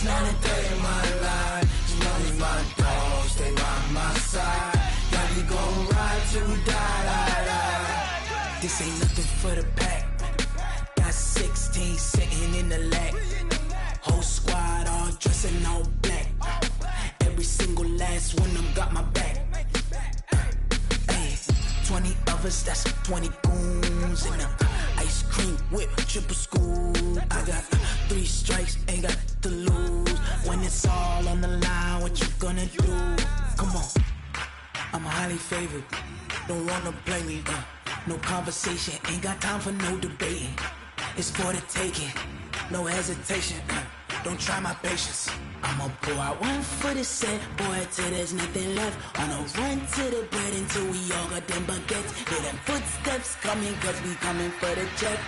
switch, not a day in my life. As long as my dogs stay by my side, yeah, we gon' ride till we die. This ain't nothing for the pack. Got 16 sitting in the lap. Whole squad all dressing all black. Every single last one of them got my back. 20 of us, that's 20 goons. And ice cream whip, triple scoop. I got 3 strikes, ain't got to lose. When it's all on the line, what you gonna do? Come on, I'm highly favored. Don't wanna play me, no conversation. Ain't got time for no debating. It's for the taking, no hesitation. Don't try my patience. I'ma pour out one for the set, boy, till there's nothing left. On a run to the bread until we all got them baguettes. Hear them footsteps coming, cause we coming for the check.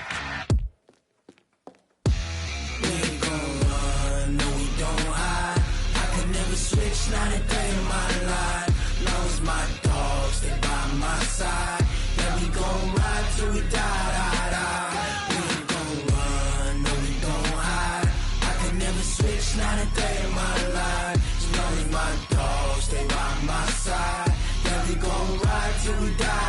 We ain't gon' run, no we don't hide. I could never switch, not a day in my life. Long as my dogs stay by my side, yeah, we gon' ride till we die. We ain't gon' run, no we don't hide. I could never switch, not a day in my life. As long as my dogs stay by my side, yeah, we gon' ride till we die.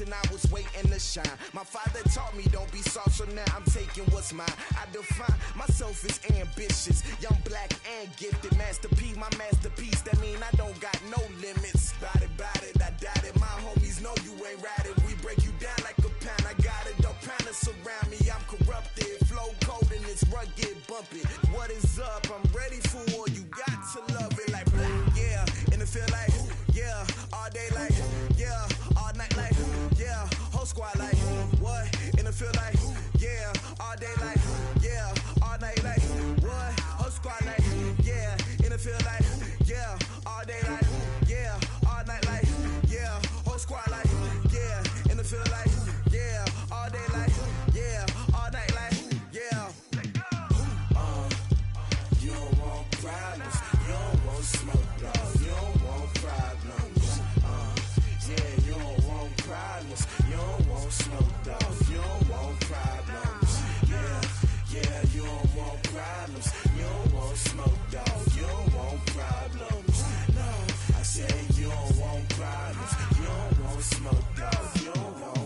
I was waiting to shine. My father taught me don't be soft, so now I'm taking what's mine. I define myself as ambitious, young, black, and gifted. Master P, my masterpiece. That mean I don't got no limits. Bout it, I doubt it. My homies know you ain't ratted. We break you down like a pound. I got it, don't pound to surround me. I'm corrupted, flow cold and it's rugged, bumpy. What is up? I'm ready for war. You got to love it like black, yeah. And it feel like, yeah, all day like, yeah, all night like, yeah, whole squad like, what? And it feel like, yeah, all day like, yeah, all night like, what? Whole squad like, yeah, and it feel like, yeah, all day like, problems. You don't want smoke, dog. You don't want.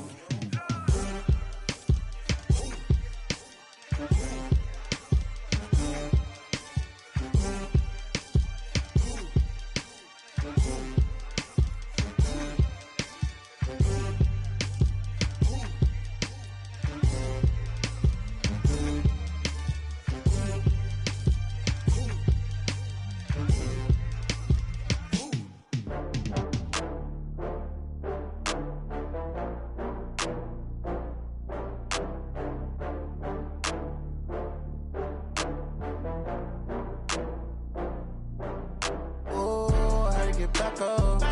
Back up. I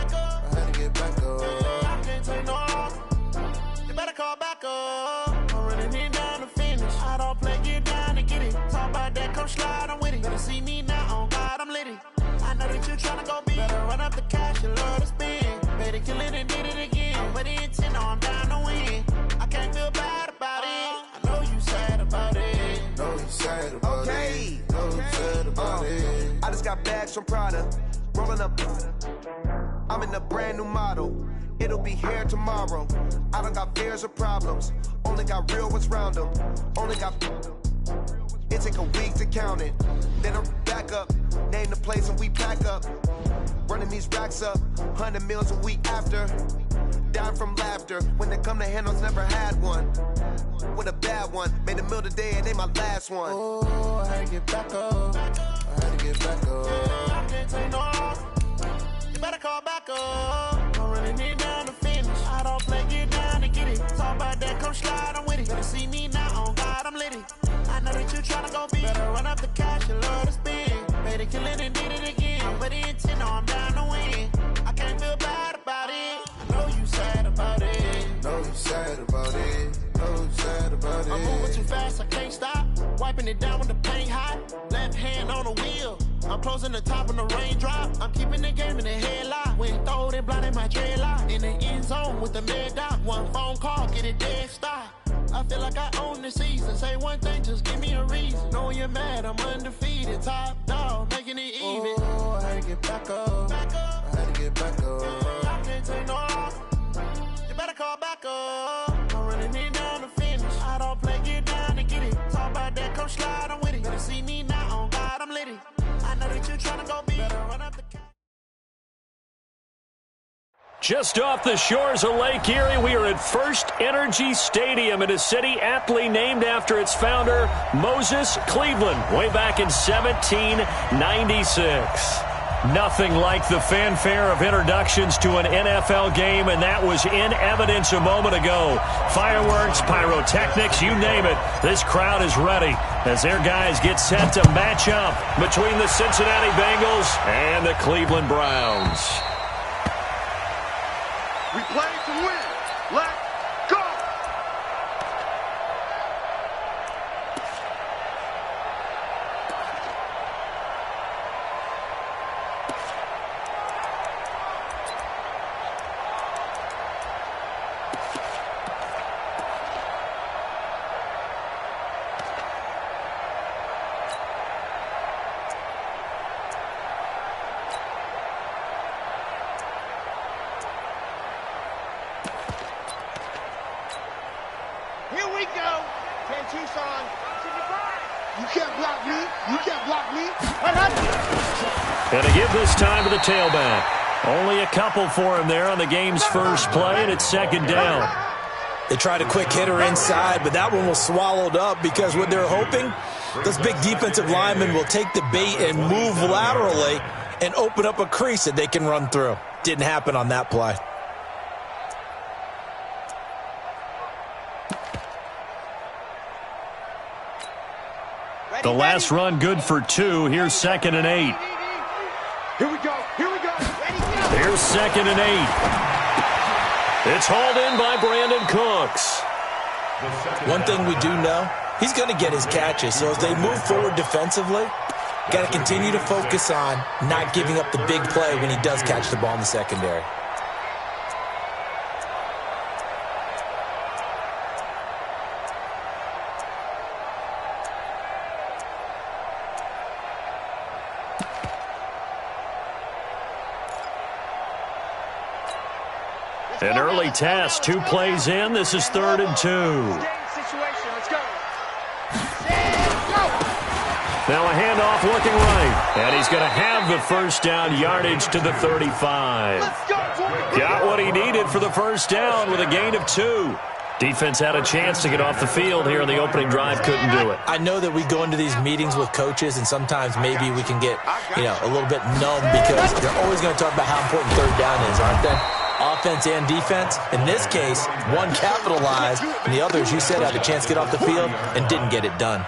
had to get back up. I can't take no loss. You better call back up. I'm running it down to finish. I don't play, get down to get it. Talk about that, come slide, I'm with it. Better see me now, on God, I'm lit it. I know that you tryna go big. Better run up the cash, you love to spend. Better kill it and did it again. But the intent, no, I'm down to win. I can't feel bad about it. I know you sad about it. Know you sad about it. Know you sad about it. I just got bags from Prada. Rolling up, I'm in a brand new model. It'll be here tomorrow. I don't got fears or problems. Only got real ones round them. Only got. It take a week to count it. Then I'm back up. Name the place and we pack up. Running these racks up. 100 meals a week after. Dying from laughter. When they come to handles, never had one. With a bad one. Made a meal today and they my last one. Oh, I had to get back up. I had to get back up. I can't take no loss. You better call back up. I'm running it down to finish. I don't play, get down to get it. Talk about that, come slide, I'm with it. Better see me now, on God, I'm lit it. I know that you tryna go big. Better run up the cash, you love to spend. Better kill it and did it again. But the intent, no, I'm down to win. I can't feel bad about it. I know you sad about it. Know you sad about it. Know you sad about it. I'm moving too fast, I can't stop. Wiping it down with the paint hot. Left hand on the wheel. I'm closing the top on the raindrop. I'm keeping the game in the headlock. When throwed and blinded my dreadlock. In the end zone with the mad dot. One phone call, get it dead stop. I feel like I own the season. Say one thing, just give me a reason. Knowing you're mad, I'm undefeated. Top dog, making it even. Oh, I had to get back up. I had to get back up. I can't take no loss. You better call back up. I'm running it down to finish. I don't play, get down to get it. Talk about that, come slide, I'm with it. Better see me now, on God, I'm lit it. I know that you're trying to go big. Better run up the Just off the shores of Lake Erie, we are at First Energy Stadium in a city aptly named after its founder, Moses Cleveland, way back in 1796. Nothing like the fanfare of introductions to an NFL game, and that was in evidence a moment ago. Fireworks, pyrotechnics, you name it. This crowd is ready as their guys get set to match up between the Cincinnati Bengals and the Cleveland Browns. We play to win. Let's go! And a give this time to the tailback. Only a couple for him there on the game's first play, and it's second down. They tried a quick hitter inside, but that one was swallowed up because what they're hoping, those big defensive linemen will take the bait and move laterally and open up a crease that they can run through. Didn't happen on that play. The last run good for 2. Here's 2nd and 8. Here we go. Here we go. Here's 2nd and 8. It's hauled in by Brandon Cooks. One thing we do know, he's going to get his catches. So as they move forward defensively, got to continue to focus on not giving up the big play when he does catch the ball in the secondary. An early test, 2 plays in. This is 3rd and 2. Now a handoff looking right. And he's going to have the first down, yardage to the 35. Got what he needed for the first down with a gain of 2. Defense had a chance to get off the field here in the opening drive, couldn't do it. I know that we go into these meetings with coaches, and sometimes maybe we can get, a little bit numb because they're always going to talk about how important 3rd down is, aren't they? Offense and defense. In this case, one capitalized, and the other, as you said, had a chance to get off the field and didn't get it done.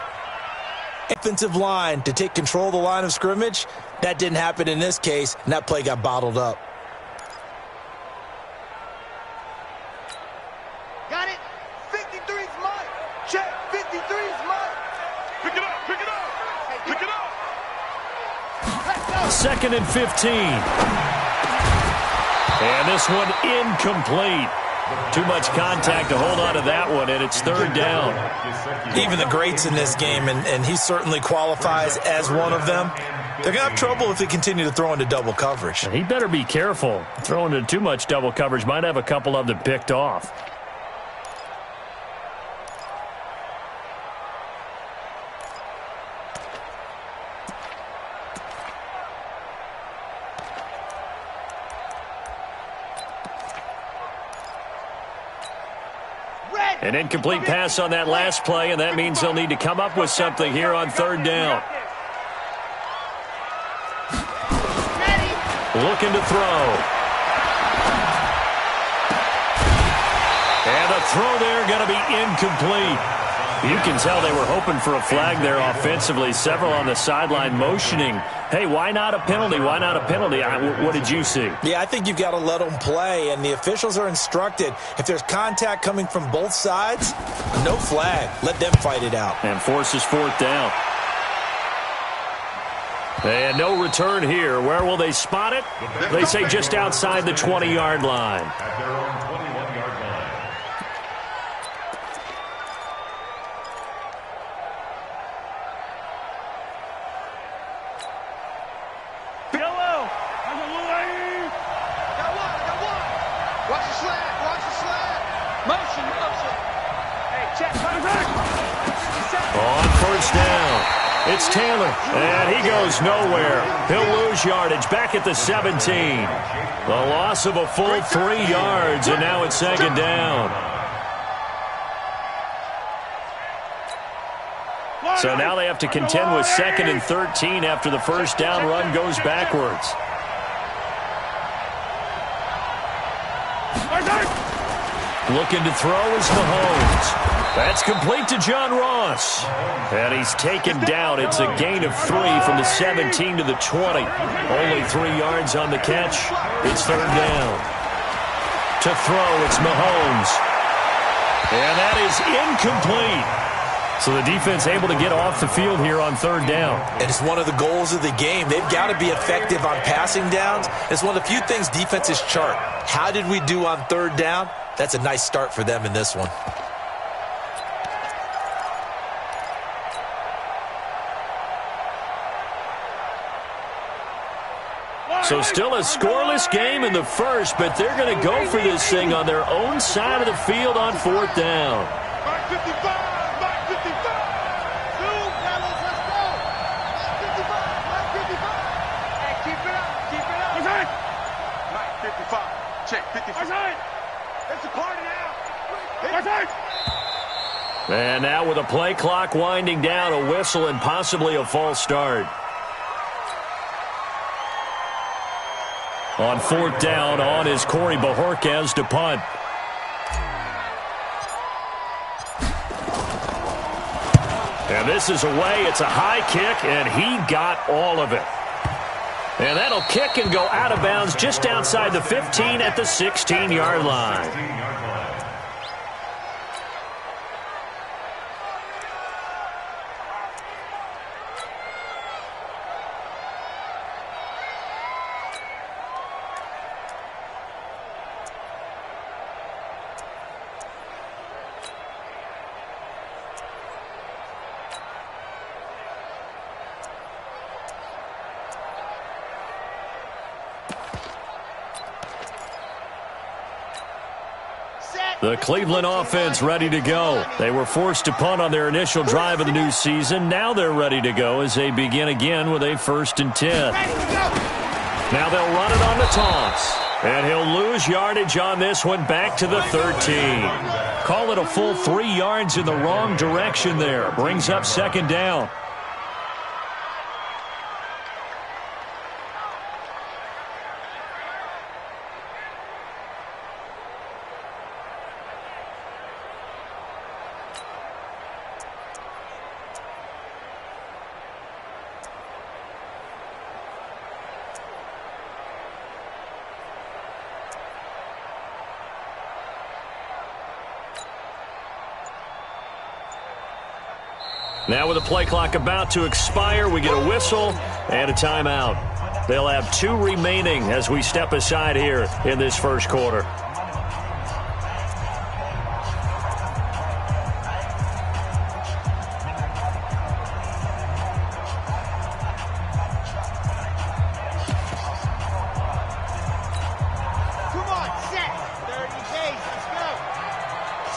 Offensive line to take control of the line of scrimmage, that didn't happen in this case, and that play got bottled up. Got it. 53's mine. Check. 53's mine. Pick it up. Pick it up. Pick it up. 2nd and 15. And this one incomplete. Too much contact to hold on to that one, and it's 3rd down. Even the greats in this game, and he certainly qualifies as one of them, they're going to have trouble if they continue to throw into double coverage. He better be careful. Throwing into too much double coverage might have a couple of them picked off. An incomplete pass on that last play, and that means they'll need to come up with something here on 3rd down. Looking to throw. And the throw there going to be incomplete. You can tell they were hoping for a flag there offensively. Several on the sideline motioning. Hey, why not a penalty? Why not a penalty? What did you see? Yeah, I think you've got to let them play, and the officials are instructed. If there's contact coming from both sides, no flag. Let them fight it out. And forces 4th down. And no return here. Where will they spot it? They say just outside the 20-yard line. At their own 21-yard line. On 1st down, it's Taylor, and he goes nowhere. He'll lose yardage back at the 17. The loss of a full 3 yards, and now it's 2nd down. So now they have to contend with 2nd and 13 after the first down run goes backwards. Looking to throw is Mahomes. That's complete to John Ross. And he's taken down. It's a gain of 3 from the 17 to the 20. Only 3 yards on the catch. It's 3rd down. To throw, it's Mahomes. And that is incomplete. So the defense able to get off the field here on 3rd down. And it's one of the goals of the game. They've got to be effective on passing downs. It's one of the few things defenses chart. How did we do on 3rd down? That's a nice start for them in this one. So still a scoreless game in the first, but they're going to go for this thing on their own side of the field on 4th down. Mark 55. Mark 55. Zoom, fellas, let's go. Mark 55. Mark 55. Hey, keep it up. Keep it up. Okay. Mark 55. Check 55. Okay. It's a party now. Okay. And now with a play clock winding down, a whistle and possibly a false start. On 4th down, on is Corey Bojorquez to punt. And this is away. It's a high kick, and he got all of it. And that'll kick and go out of bounds just outside the 15 at the 16-yard line. The Cleveland offense ready to go. They were forced to punt on their initial drive of the new season. Now they're ready to go as they begin again with a 1st and 10. Now they'll run it on the toss. And he'll lose yardage on this one back to the 13. Call it a full 3 yards in the wrong direction there. Brings up 2nd down. Now with the play clock about to expire, we get a whistle and a timeout. They'll have 2 remaining as we step aside here in this first quarter. Come on, set. 30 days, let's go.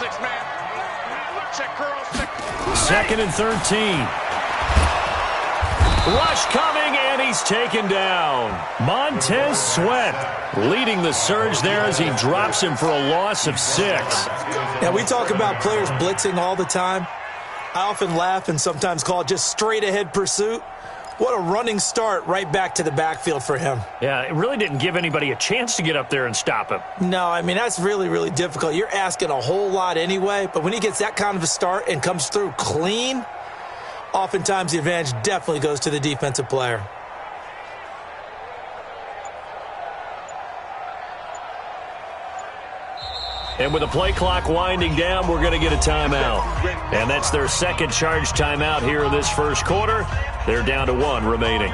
6-man. Check curls, check. 2nd and 13. Rush coming, and he's taken down. Montez Sweat leading the surge there as he drops him for a loss of 6. Now, we talk about players blitzing all the time. I often laugh and sometimes call it just straight-ahead pursuit. What a running start right back to the backfield for him. Yeah, it really didn't give anybody a chance to get up there and stop him. No, I mean, that's really, really difficult. You're asking a whole lot anyway, but when he gets that kind of a start and comes through clean, oftentimes the advantage definitely goes to the defensive player. And with the play clock winding down, we're going to get a timeout. And that's their 2nd charge timeout here in this first quarter. They're down to 1 remaining.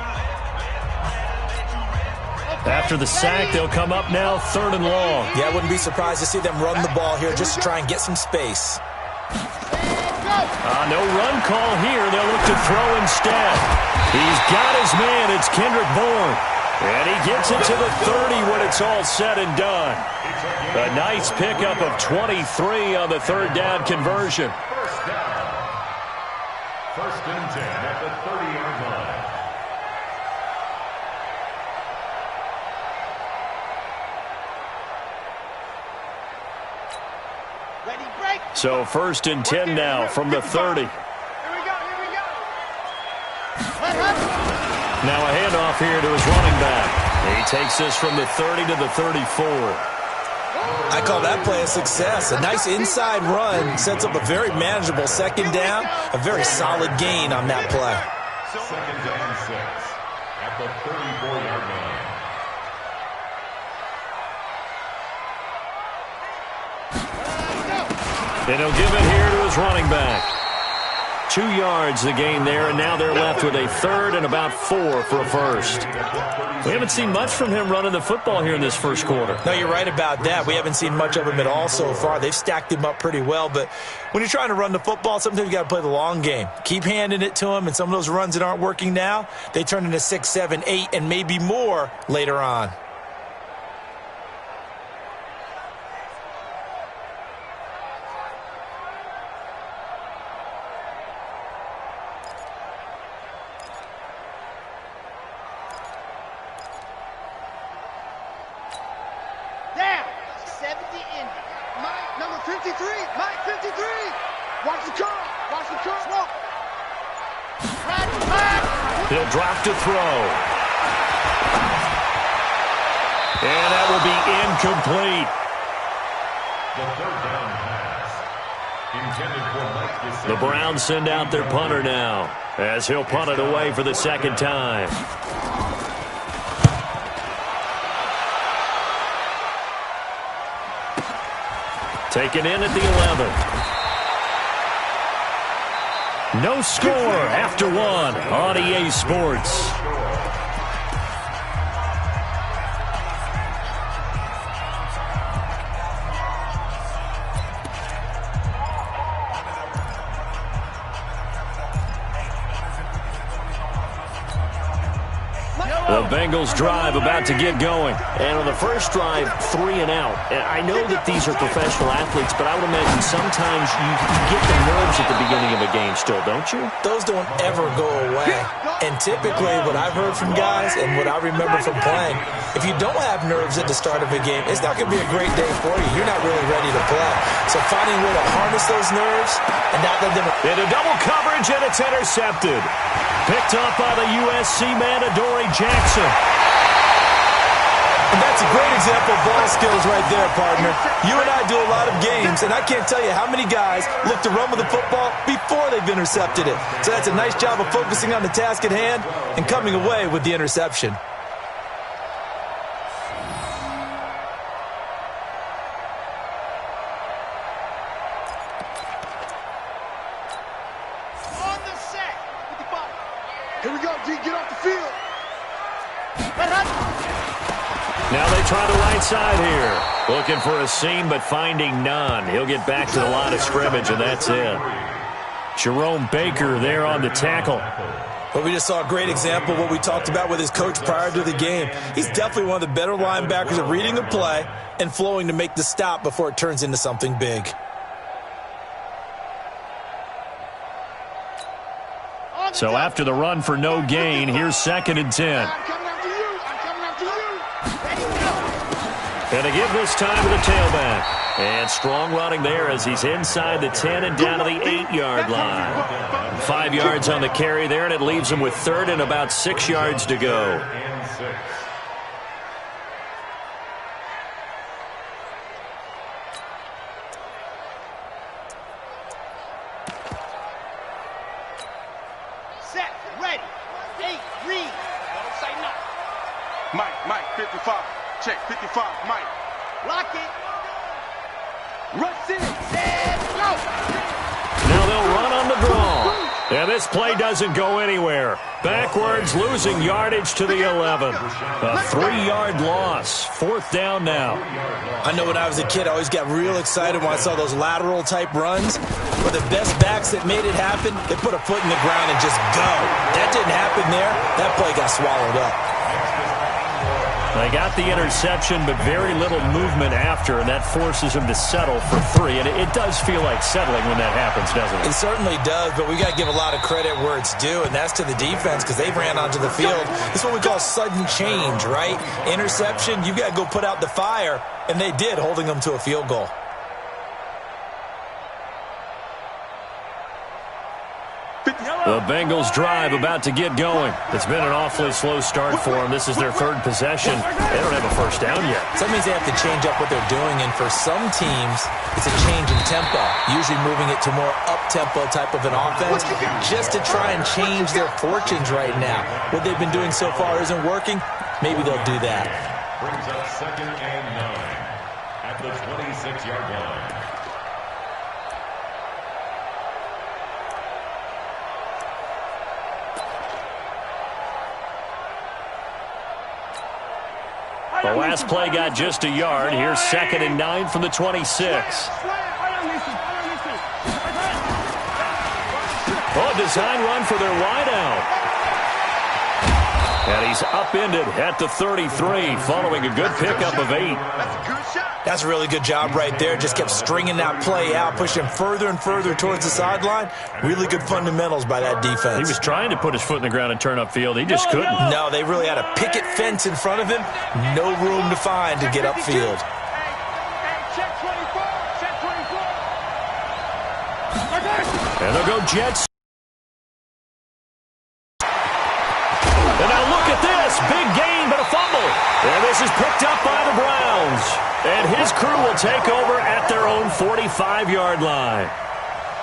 After the sack, they'll come up now 3rd and long. Yeah, I wouldn't be surprised to see them run the ball here just to try and get some space. No run call here. They'll look to throw instead. He's got his man. It's Kendrick Bourne. And he gets it to the 30 when it's all said and done. A nice pickup of 23 on the 3rd down conversion. First down. 1st and 10 at the 30-yard line. Ready, break. So 1st and 10 now from the 30. Here we go, here we go. Now a handoff here to his running back. He takes this from the 30 to the 34. I call that play a success. A nice inside run sets up a very manageable 2nd down. A very solid gain on that play. 2nd and 6 at the 34-yard line. And he'll give it here to his running back. 2 yards the gain there, and now they're left with a 3rd and about 4 for a 1st. We haven't seen much from him running the football here in this first quarter. No, you're right about that. We haven't seen much of him at all so far. They've stacked him up pretty well, but when you're trying to run the football, sometimes you got to play the long game. Keep handing it to him, and some of those runs that aren't working now, they turn into 6, 7, 8, and maybe more later on. Down. 70 in. Mike, number 53. Mike, 53. Watch the curl. Watch the curl. Smoke. He'll drop to throw. And that will be incomplete. The 3rd down pass. Intended for Mike Gesicki. The Browns send out their punter now as he'll punt it away for the 2nd time. Taken in at the 11. No score after 1 on EA Sports. The Bengals drive about to get going. And on the first drive, 3 and out. And I know that these are professional athletes, but I would imagine sometimes you get the nerves at the beginning of a game still, don't you? Those don't ever go away. And typically what I've heard from guys and what I remember from playing, if you don't have nerves at the start of a game, it's not going to be a great day for you. You're not really ready to play. So finding a way to harness those nerves and not let them... Into double coverage, and it's intercepted. Picked up by the USC man, Adoree Jackson. And that's a great example of ball skills right there, partner. You and I do a lot of games, and I can't tell you how many guys look to run with the football before they've intercepted it. So that's a nice job of focusing on the task at hand and coming away with the interception. Here we go, D. Get off the field. Now they try the right side here. Looking for a seam, but finding none. He'll get back to the line of scrimmage, and that's it. Jerome Baker there on the tackle. But we just saw a great example of what we talked about with his coach prior to the game. He's definitely one of the better linebackers at reading a play and flowing to make the stop before it turns into something big. So after the run for no gain, here's 2nd and 10. I'm coming after you. I'm coming after you. Ready, go. And to give this time to the tailback. And strong running there as he's inside the 10 and down to the 8-yard line. 5 yards on the carry there, and it leaves him with 3rd and about 6 yards to go. Mike, 55. Check, 55, Mike. Lock it. Rush it. And go. Now they'll run on the draw. And this play doesn't go anywhere. Backwards, losing yardage to the 11. A 3-yard loss. 4th down now. I know when I was a kid, I always got real excited when I saw those lateral-type runs. But the best backs that made it happen, they put a foot in the ground and just go. That didn't happen there. That play got swallowed up. They got the interception, but very little movement after, and that forces him to settle for 3. And it does feel like settling when that happens, doesn't it? It certainly does, but we got to give a lot of credit where it's due, and that's to the defense because they ran onto the field. This is what we call sudden change, right? Interception, you got to go put out the fire, and they did, holding them to a field goal. The Bengals drive about to get going. It's been an awfully slow start for them. This is their 3rd possession. They don't have a first down yet. So that means they have to change up what they're doing, and for some teams, it's a change in tempo, usually moving it to more up-tempo type of an offense just to try and change their fortunes right now. What they've been doing so far isn't working. Maybe they'll do that. Brings up 2nd and 9 at the 26-yard line. The last play got just a yard. Here's 2nd and 9 from the 26. Oh, design run for their wideout. And he's upended at the 33, following a good pickup of 8. That's a really good job right there. Just kept stringing that play out, pushing further and further towards the sideline. Really good fundamentals by that defense. He was trying to put his foot in the ground and turn upfield. He just couldn't. No, they really had a picket fence in front of him. No room to find to get upfield. And they'll go Jets. And now look at this. Big gain, but a fumble. And this is picked up by the Browns. And his crew will take over at their own 45-yard line.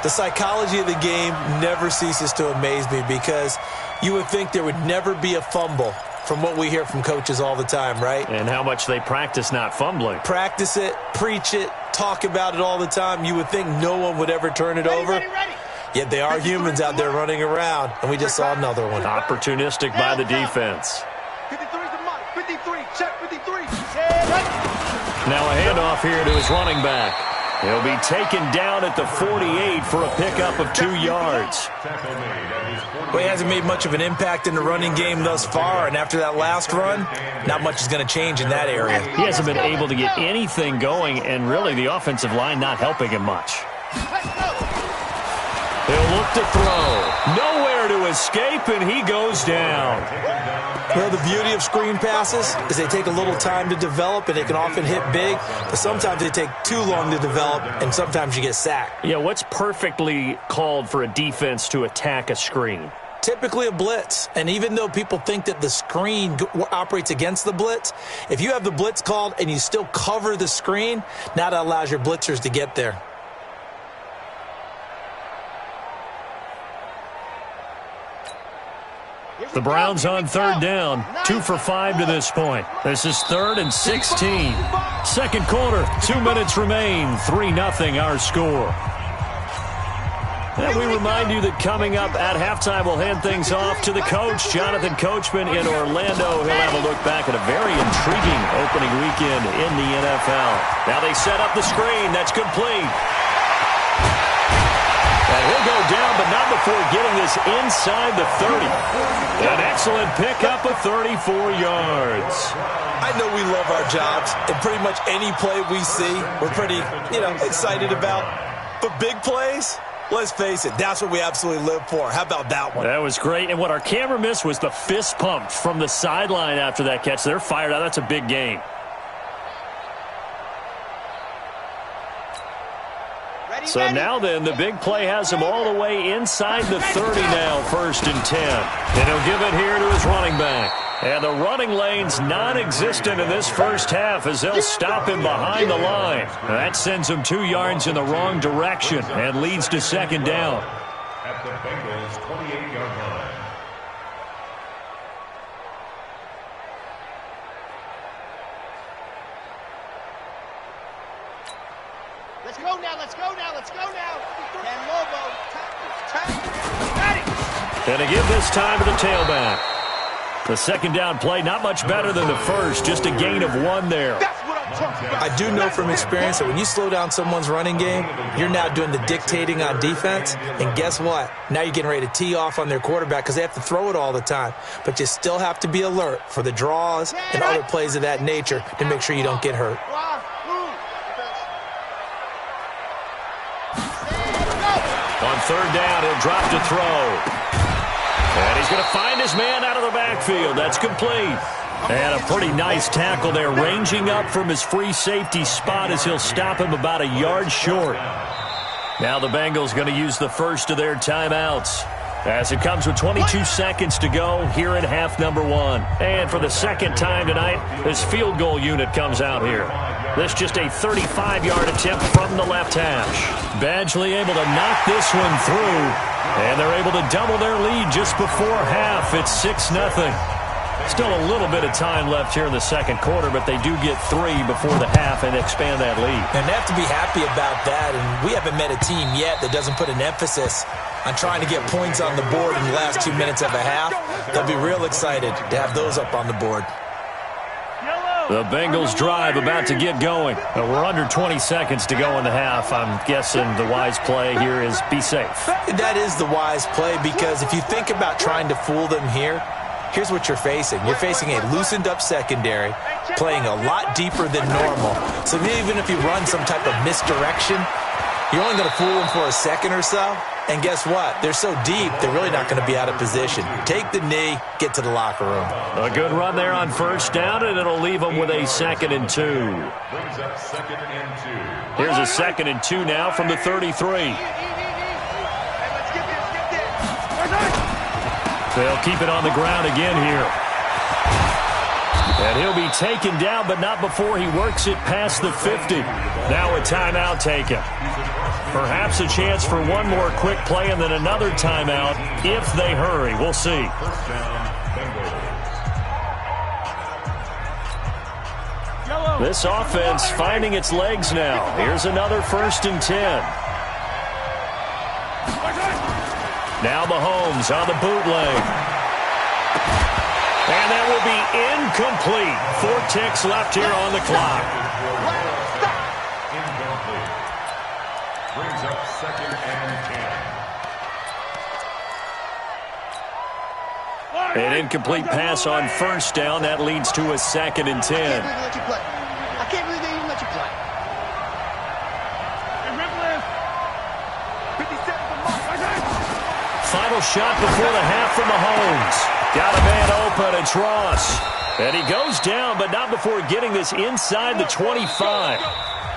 The psychology of the game never ceases to amaze me because you would think there would never be a fumble from what we hear from coaches all the time, right? And how much they practice not fumbling. Practice it, preach it, talk about it all the time. You would think no one would ever turn it over. Yet they are humans out there running around, and we just saw another one. Opportunistic by the defense. 53's the mark. 53. Check 53. Now a handoff here to his running back. He'll be taken down at the 48 for a pickup of 2 yards. Well, he hasn't made much of an impact in the running game thus far, and after that last run, not much is going to change in that area. He hasn't been able to get anything going, and really the offensive line not helping him much. He'll look to throw. Nowhere to escape, and he goes down. Well, the beauty of screen passes is they take a little time to develop, and they can often hit big, but sometimes they take too long to develop, and sometimes you get sacked. Yeah, what's perfectly called for a defense to attack a screen? Typically a blitz, and even though people think that the screen operates against the blitz, if you have the blitz called and you still cover the screen, now that allows your blitzers to get there. The Browns on 3rd down, 2 for 5 to this point. This is 3rd and 16. Second quarter, 2 minutes remain, 3-0 our score. And we remind you that coming up at halftime, we'll hand things off to the coach, Jonathan Coachman in Orlando. He'll have a look back at a very intriguing opening weekend in the NFL. Now they set up the screen. That's complete. And he'll go down, but not before getting this inside the 30. An excellent pickup of 34 yards. I know we love our jobs, and pretty much any play we see, we're pretty, excited about. But big plays, let's face it, that's what we absolutely live for. How about that one? That was great. And what our camera missed was the fist pump from the sideline after that catch. They're fired out. That's a big game. So now then, the big play has him all the way inside the 30 now, 1st and 10. And he'll give it here to his running back. And the running lane's non-existent in this first half as they'll stop him behind the line. That sends him 2 yards in the wrong direction and leads to 2nd down. At the Bengals' 28-yard line. Let's go now, let's go now, let's go now. And Lobo, tackle. And to give this time to the tailback. The 2nd down play, not much better than the first, just a gain of 1 there. That's what I'm talking about. I do know from experience that when you slow down someone's running game, you're now doing the dictating on defense. And guess what? Now you're getting ready to tee off on their quarterback because they have to throw it all the time. But you still have to be alert for the draws and other plays of that nature to make sure you don't get hurt. On 3rd down, he'll drop to throw. And he's going to find his man out of the backfield. That's complete. And a pretty nice tackle there, ranging up from his free safety spot as he'll stop him about a yard short. Now the Bengals going to use the first of their timeouts as it comes with 22 seconds to go here in half number 1. And for the 2nd time tonight, this field goal unit comes out here. This just a 35-yard attempt from the left hash. Badgley able to knock this one through, and they're able to double their lead just before half. It's 6-0. Still a little bit of time left here in the 2nd quarter, but they do get 3 before the half and expand that lead. And they have to be happy about that, and we haven't met a team yet that doesn't put an emphasis on trying to get points on the board in the last 2 minutes of a half. They'll be real excited to have those up on the board. The Bengals drive about to get going. We're under 20 seconds to go in the half. I'm guessing the wise play here is be safe. That is the wise play because if you think about trying to fool them here, here's what you're facing. You're facing a loosened up secondary, playing a lot deeper than normal. So even if you run some type of misdirection, you're only going to fool them for a second or so. And guess what? They're so deep, they're really not going to be out of position. Take the knee, get to the locker room. A good run there on 1st down, and it'll leave them with a 2nd and 2. Brings up 2nd and 2. Here's a 2nd and 2 now from the 33. They'll keep it on the ground again here. And he'll be taken down, but not before he works it past the 50. Now a timeout taken. Perhaps a chance for one more quick play and then another timeout if they hurry. We'll see. This offense finding its legs now. Here's another 1st and 10. Now Mahomes on the bootleg. And that will be incomplete. 4 ticks left here on the clock. Brings up 2nd and 10. An incomplete pass on first down. That leads to a 2nd and 10. I can't believe they even let you play. Final shot before the half from Mahomes. Got a man open. It's Ross. And he goes down, but not before getting this inside the 25.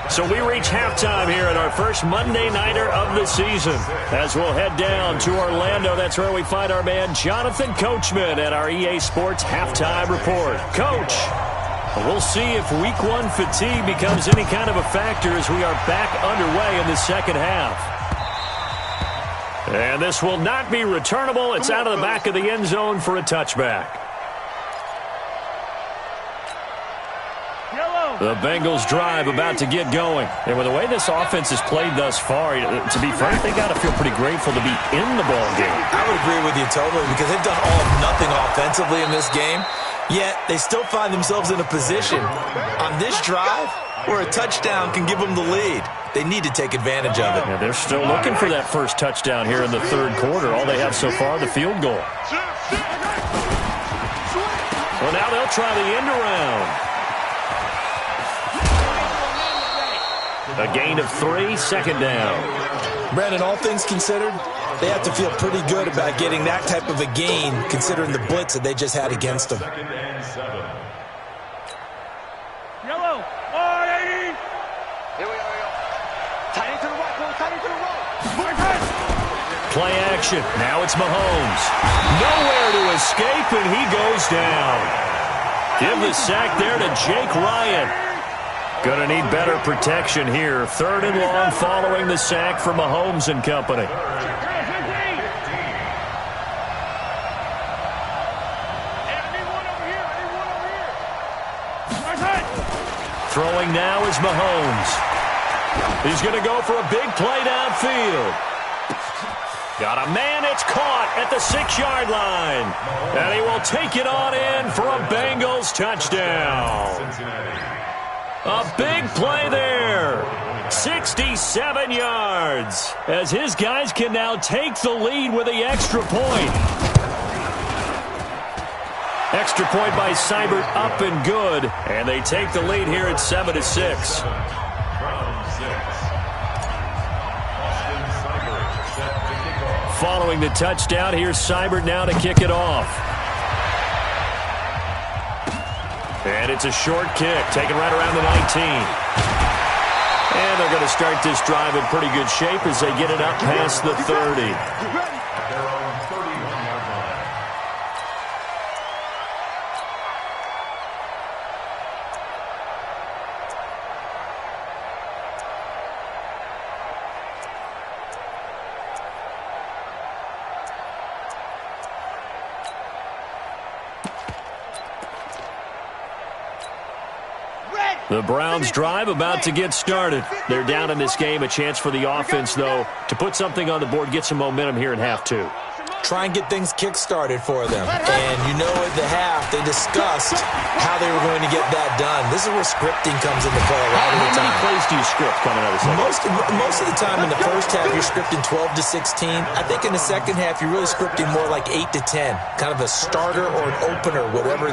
So we reach halftime here at our first Monday Nighter of the season. As we'll head down to Orlando, that's where we find our man Jonathan Coachman at our EA Sports Halftime Report. Coach, we'll see if Week 1 fatigue becomes any kind of a factor as we are back underway in the second half. And this will not be returnable. It's out of the back of the end zone for a touchback. The Bengals drive about to get going. And with the way this offense has played thus far, to be frank, they got to feel pretty grateful to be in the ball game. I would agree with you totally because they've done all of nothing offensively in this game, yet they still find themselves in a position on this drive where a touchdown can give them the lead. They need to take advantage of it. Yeah, they're still looking for that first touchdown here in the third quarter. All they have so far, the field goal. Well, now they'll try the end around. A gain of 3, 2nd down. Brandon, all things considered, they have to feel pretty good about getting that type of a gain considering the blitz that they just had against them. 2nd and 7. Yellow. 180. Here we go. Tight into the right, tight into the right. Play action. Now it's Mahomes. Nowhere to escape, and he goes down. Give the sack there to Jake Ryan. Going to need better protection here. 3rd and long following the sack from Mahomes and company. Throwing now is Mahomes. He's going to go for a big play downfield. Got a man, it's caught at the 6-yard line. And he will take it on in for a Bengals touchdown. A big play there. 67 yards. As his guys can now take the lead with the extra point. Extra point by Seibert up and good. And they take the lead here at 7-6. Following the touchdown, here's Seibert now to kick it off. And it's a short kick, taken right around the 19. And they're going to start this drive in pretty good shape as they get it up past the 30. The Browns drive about to get started. They're down in this game. A chance for the offense, though, to put something on the board, get some momentum here in half 2. Try and get things kick-started for them. And you know at the half, they discussed how they were going to get that done. This is where scripting comes into play a lot of the time. How many plays do you script coming out of the second? Most of the time in the first half, you're scripting 12 to 16. I think in the second half, you're really scripting more like 8 to 10. Kind of a starter or an opener, whatever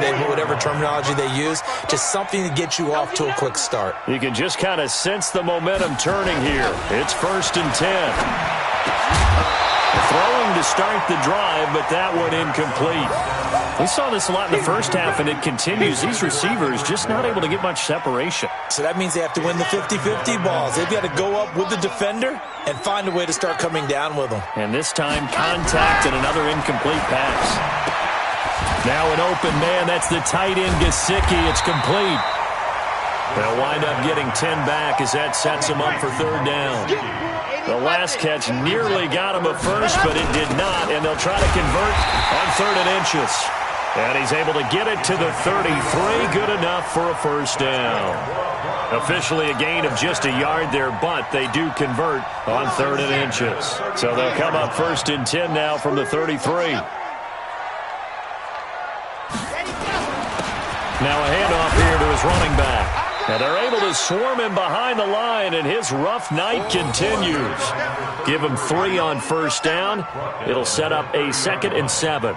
terminology they use. Just something to get you off to a quick start. You can just kind of sense the momentum turning here. It's 1st and 10. Throwing to start the drive, but that one incomplete. We saw this a lot in the first half, and it continues. These receivers just not able to get much separation. So that means they have to win the 50-50 balls. They've got to go up with the defender and find a way to start coming down with them. And this time, contact and another incomplete pass. Now an open man. That's the tight end, Gesicki. It's complete. They'll wind up getting 10 back as that sets them up for 3rd down. The last catch nearly got him a first, but it did not, and they'll try to convert on 3rd and inches. And he's able to get it to the 33, good enough for a 1st down. Officially a gain of just a yard there, but they do convert on 3rd and inches. So they'll come up 1st and 10 now from the 33. Now a handoff here to his running back. And they're able to swarm him behind the line, and his rough night continues. Give him 3 on first down. It'll set up a 2nd and 7.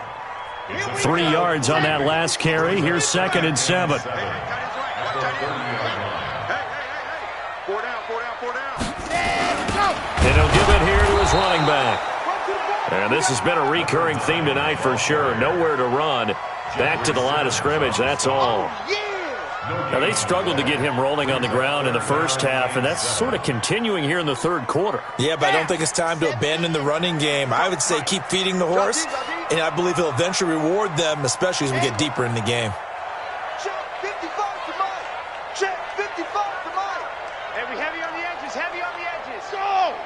3 yards on that last carry. Here's 2nd and 7. And he'll give it here to his running back. And this has been a recurring theme tonight for sure. Nowhere to run. Back to the line of scrimmage, that's all. Now, they struggled to get him rolling on the ground in the first half, and that's sort of continuing here in the third quarter. Yeah, but I don't think it's time to abandon the running game. I would say keep feeding the horse, and I believe he'll eventually reward them, especially as we get deeper in the game. Check 55 to Mike. Check 55 to Mike. Heavy on the edges, heavy on the edges. Go!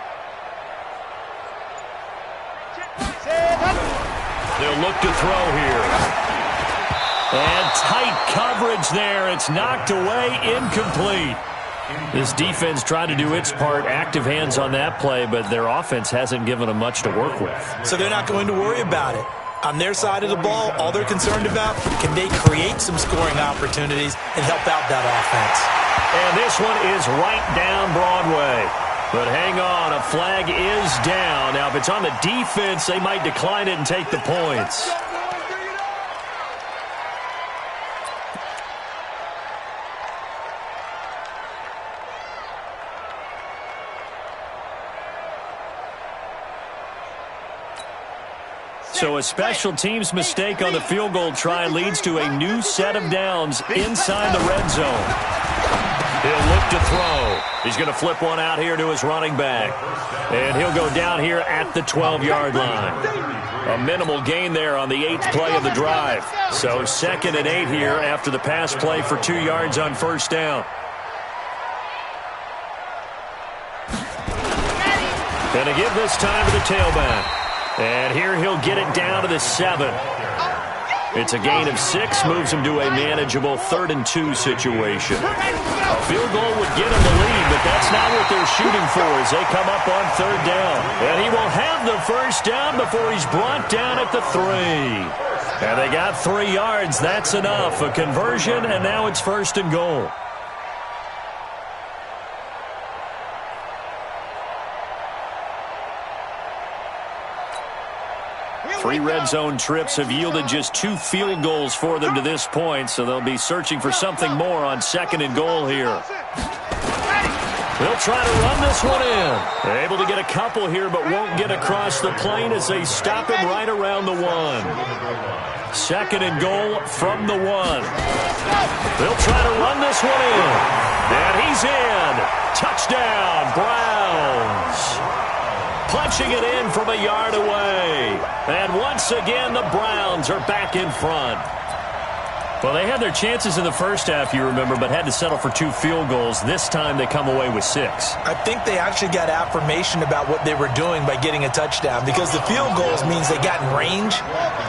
They'll look to throw here. And tight coverage there. It's knocked away, incomplete. This defense tried to do its part, active hands on that play, but their offense hasn't given them much to work with. So they're not going to worry about it. On their side of the ball, all they're concerned about, can they create some scoring opportunities and help out that offense? And this one is right down Broadway. But hang on, a flag is down. Now, if it's on the defense, they might decline it and take the points. So a special teams mistake on the field goal try leads to a new set of downs inside the red zone. He'll look to throw. He's going to flip one out here to his running back. And he'll go down here at the 12-yard line. A minimal gain there on the 8th play of the drive. So 2nd and 8 here after the pass play for 2 yards on first down. Going to give this time to the tailback. And here he'll get it down to the 7. It's a gain of 6, moves him to a manageable 3rd and 2 situation. A field goal would get him the lead, but that's not what they're shooting for as they come up on 3rd down. And he will have the first down before he's brought down at the 3. And they got 3 yards. That's enough. A conversion, and now it's 1st and goal. 3 red zone trips have yielded just 2 field goals for them to this point, so they'll be searching for something more on 2nd and goal here. They'll try to run this one in. They're able to get a couple here, but won't get across the plane as they stop him right around the 1. 2nd and goal from the 1. They'll try to run this one in. And he's in. Touchdown, Browns. Punching it in from a yard away. And once again, the Browns are back in front. Well, they had their chances in the first half, you remember, but had to settle for 2 field goals. This time they come away with 6. I think they actually got affirmation about what they were doing by getting a touchdown, because the field goals means they got in range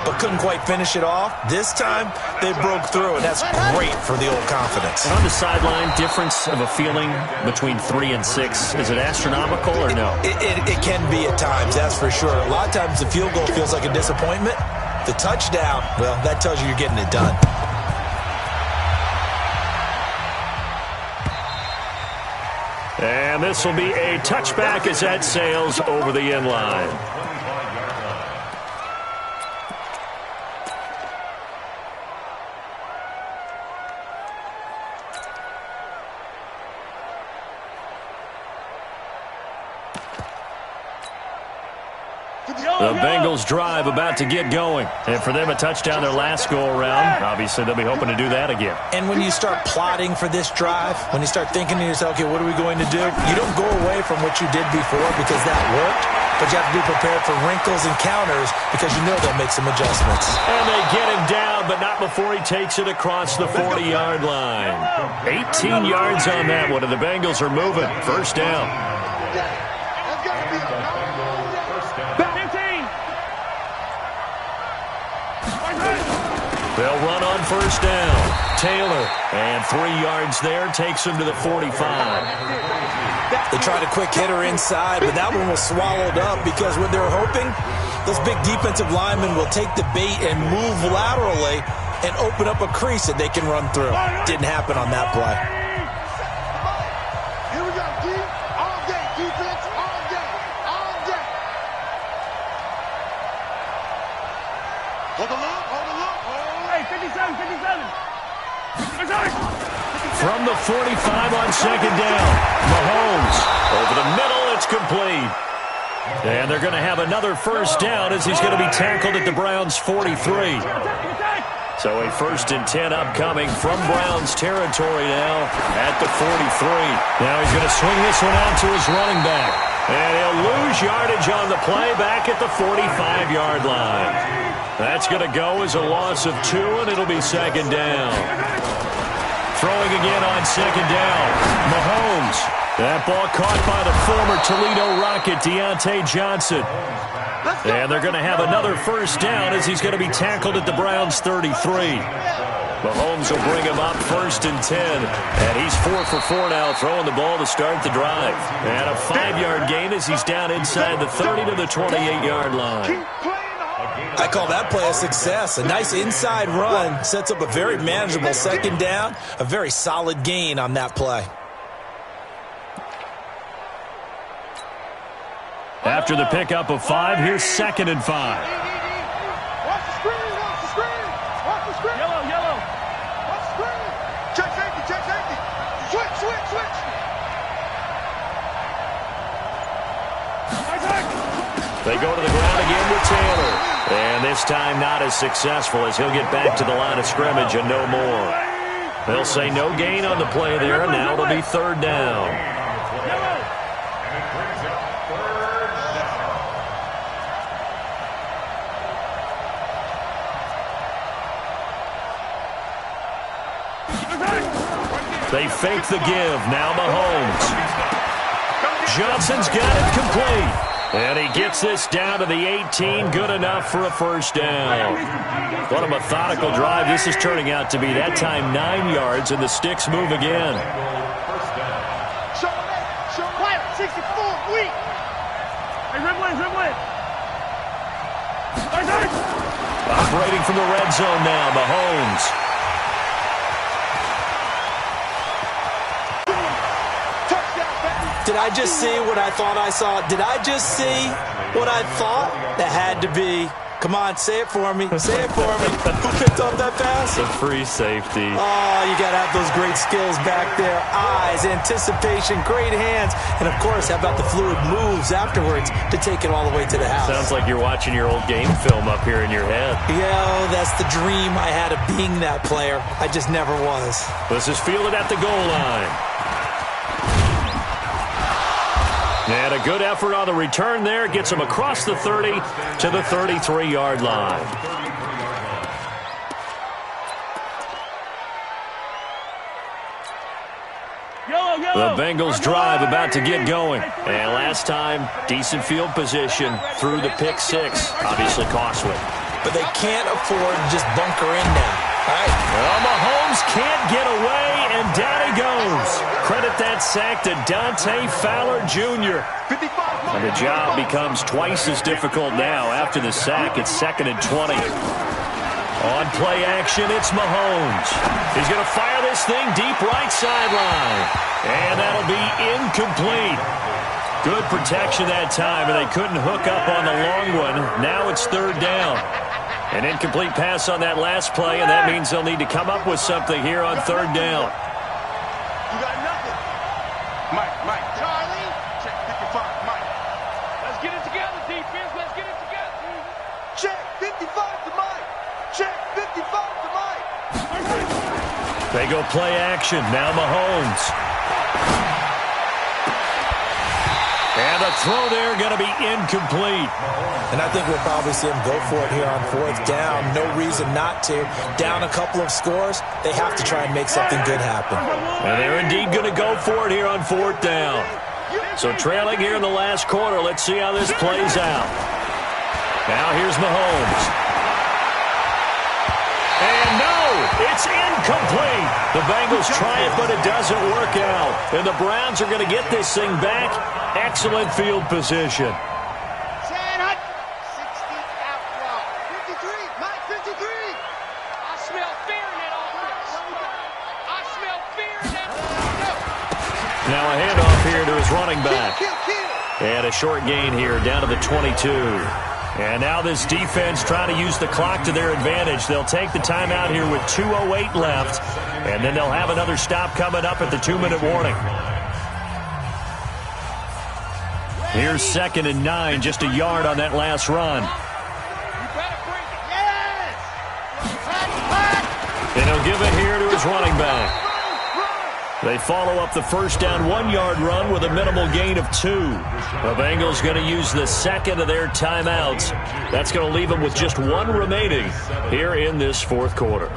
but couldn't quite finish it off. This time they broke through, and that's great for the old confidence. And on the sideline, difference of a feeling between 3 and 6, is it astronomical or no? It can be at times, that's for sure. A lot of times the field goal feels like a disappointment. The touchdown, well, that tells you you're getting it done. And this will be a touchback as that sails over the end line. The Bengals drive about to get going. And for them, a touchdown their last go-around. Obviously, they'll be hoping to do that again. And when you start plotting for this drive, when you start thinking to yourself, okay, what are we going to do? You don't go away from what you did before because that worked, but you have to be prepared for wrinkles and counters because you know they'll make some adjustments. And they get him down, but not before he takes it across the 40-yard line. 18 yards on that one, and the Bengals are moving. First down. They'll run on first down. Taylor, and 3 yards there, takes him to the 45. They tried a quick hitter inside, but that one was swallowed up because what they were hoping, those big defensive linemen will take the bait and move laterally and open up a crease that they can run through. Didn't happen on that play. on second down. Mahomes over the middle. It's complete. And they're going to have another first down as he's going to be tackled at the Browns' 43. So a 1st and 10 upcoming from Browns territory now at the 43. Now he's going to swing this one out to his running back. And he'll lose yardage on the play back at the 45-yard line. That's going to go as a loss of 2, and it'll be second down. Throwing again on second down. Mahomes. That ball caught by the former Toledo Rocket, Deontay Johnson. And they're going to have another first down as he's going to be tackled at the Browns' 33. Mahomes will bring him up 1st and 10. And he's 4 for 4 now, throwing the ball to start the drive. And a 5-yard gain as he's down inside the 30 to the 28-yard line. I call that play a success. A nice inside run sets up a very manageable second down. A very solid gain on that play. After the pickup of 5, here's 2nd and 5. Watch the screen, watch the screen. Watch the screen. Yellow, yellow. Watch the screen. Check safety, check safety. Switch, switch, switch. They go to the ground again with Taylor. And this time not as successful as he'll get back to the line of scrimmage and no more. They'll say no gain on the play there, and now it'll be 3rd down. They fake the give. Now Mahomes. Johnson's got it complete. And he gets this down to the 18. Good enough for a first down. What a methodical drive this is turning out to be. That time 9 yards, and the sticks move again. Quiet, 64, weak. Hey, Rimley. Operating from the red zone now, Mahomes. Did I just see what I thought I saw? Did I just see what I thought? That had to be. Come on, say it for me. Say it for me. Who picked up that pass? The free safety. Oh, you got to have those great skills back there. Eyes, anticipation, great hands. And, of course, how about the fluid moves afterwards to take it all the way to the house? Sounds like you're watching your old game film up here in your head. Yeah, that's the dream I had of being that player. I just never was. This is fielded at the goal line. And a good effort on the return there. Gets him across the 30 to the 33-yard line. The Bengals drive about to get going. And last time, decent field position through the pick 6. Obviously costly. But they can't afford to just bunker in now. Right. Well, Mahomes can't get away, and down he goes. Credit that sack to Dante Fowler Jr. And the job becomes twice as difficult now after the sack. It's 2nd and 20. On play action, it's Mahomes. He's going to fire this thing deep right sideline. And that'll be incomplete. Good protection that time, and they couldn't hook up on the long one. Now it's 3rd down. An incomplete pass on that last play, and that means they'll need to come up with something here on 3rd down. You got nothing. Mike. Charlie. Check 55, Mike. Let's get it together, defense. Let's get it together. Check 55 to Mike. Check 55 to Mike. They go play action. Now Mahomes. And the throw there going to be incomplete. And I think we'll probably see him go for it here on 4th down. No reason not to. Down a couple of scores, they have to try and make something good happen. And they're indeed going to go for it here on 4th down. So trailing here in the last quarter, let's see how this plays out. Now here's Mahomes. And no, it's incomplete. The Bengals try it, but it doesn't work out. And the Browns are going to get this thing back. Excellent field position. 60 out low. 53, Mike, 53. I smell fear in that offense. I smell fear in that offense. Now a handoff here to his running back. And a short gain here down to the 22. And now this defense trying to use the clock to their advantage. They'll take the timeout here with 2:08 left, and then they'll have another stop coming up at the 2-minute warning. Here's 2nd and 9, just a yard on that last run. And he'll give it here to his running back. They follow up the first down 1-yard run with a minimal gain of 2. The Bengals going to use the second of their timeouts. That's going to leave them with just 1 remaining here in this fourth quarter.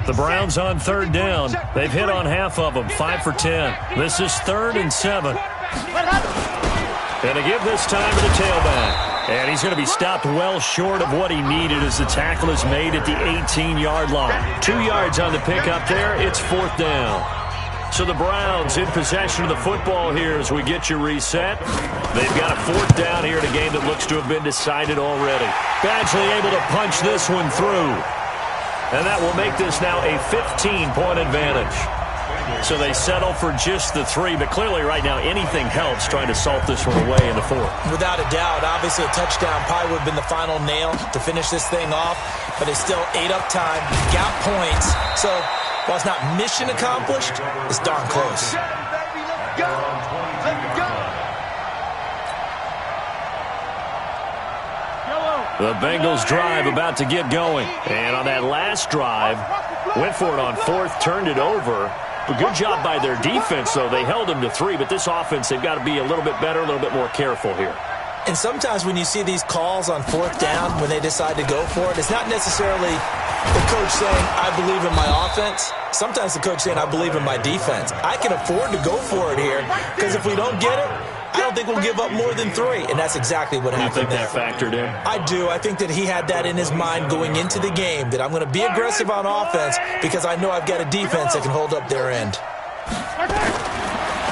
The Browns on 3rd down. They've hit on half of them, 5 for 10. This is 3rd and 7. And to give this time to the tailback. And he's going to be stopped well short of what he needed as the tackle is made at the 18-yard line. 2 yards on the pickup there. It's 4th down. So the Browns in possession of the football here as we get you reset. They've got a 4th down here in a game that looks to have been decided already. Badgley able to punch this one through. And that will make this now a 15-point advantage. So they settle for just the 3, but clearly right now anything helps trying to salt this one away in the 4th. Without a doubt, obviously a touchdown probably would have been the final nail to finish this thing off, but it's still ate up time, got points. So while it's not mission accomplished, it's darn close. The Bengals drive about to get going. And on that last drive, went for it on 4th, turned it over. A good job by their defense, though. They held them to 3, but this offense, they've got to be a little bit better, a little bit more careful here. And sometimes when you see these calls on 4th down, when they decide to go for it, it's not necessarily the coach saying, I believe in my offense. Sometimes the coach saying, I believe in my defense. I can afford to go for it here, because if we don't get it, I don't think we'll give up more than 3, and that's exactly what happened there. You think that factored in? I do. I think that he had that in his mind going into the game, that I'm going to be aggressive on offense because I know I've got a defense that can hold up their end.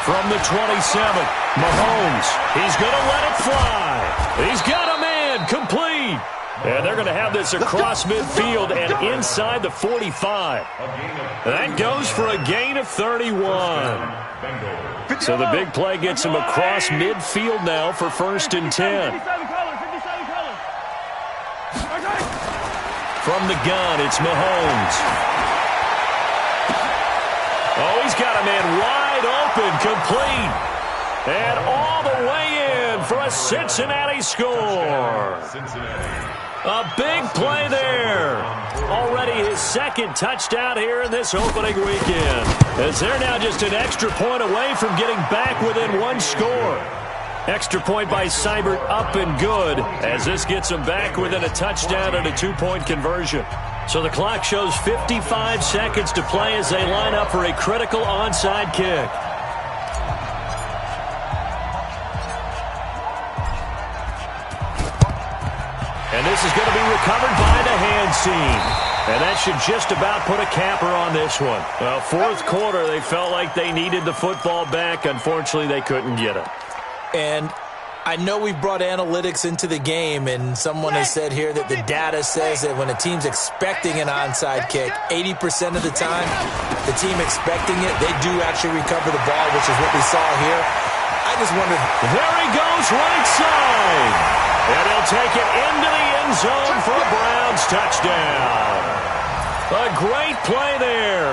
From the 27, Mahomes. He's going to let it fly. He's got a man complete. And they're going to have this across midfield and inside the 45. That goes for a gain of 31. So the big play gets him across midfield now for 1st and 10. From the gun, it's Mahomes. Oh, he's got a man wide open, complete. And all the way in for a Cincinnati score. A big play there. Already his 2nd touchdown here in this opening weekend. As they're now just an extra point away from getting back within 1 score. Extra point by Seibert up and good as this gets them back within a touchdown and a 2-point conversion. So the clock shows 55 seconds to play as they line up for a critical onside kick. And this is going to be recovered by the hands team. And that should just about put a capper on this one. Well, 4th quarter, they felt like they needed the football back. Unfortunately, they couldn't get it. And I know we've brought analytics into the game, and someone has said here that the data says that when a team's expecting an onside kick, 80% of the time, the team expecting it, they do actually recover the ball, which is what we saw here. I just wondered. There he goes, right side. And he'll take it into the end zone for a Browns touchdown. A great play there.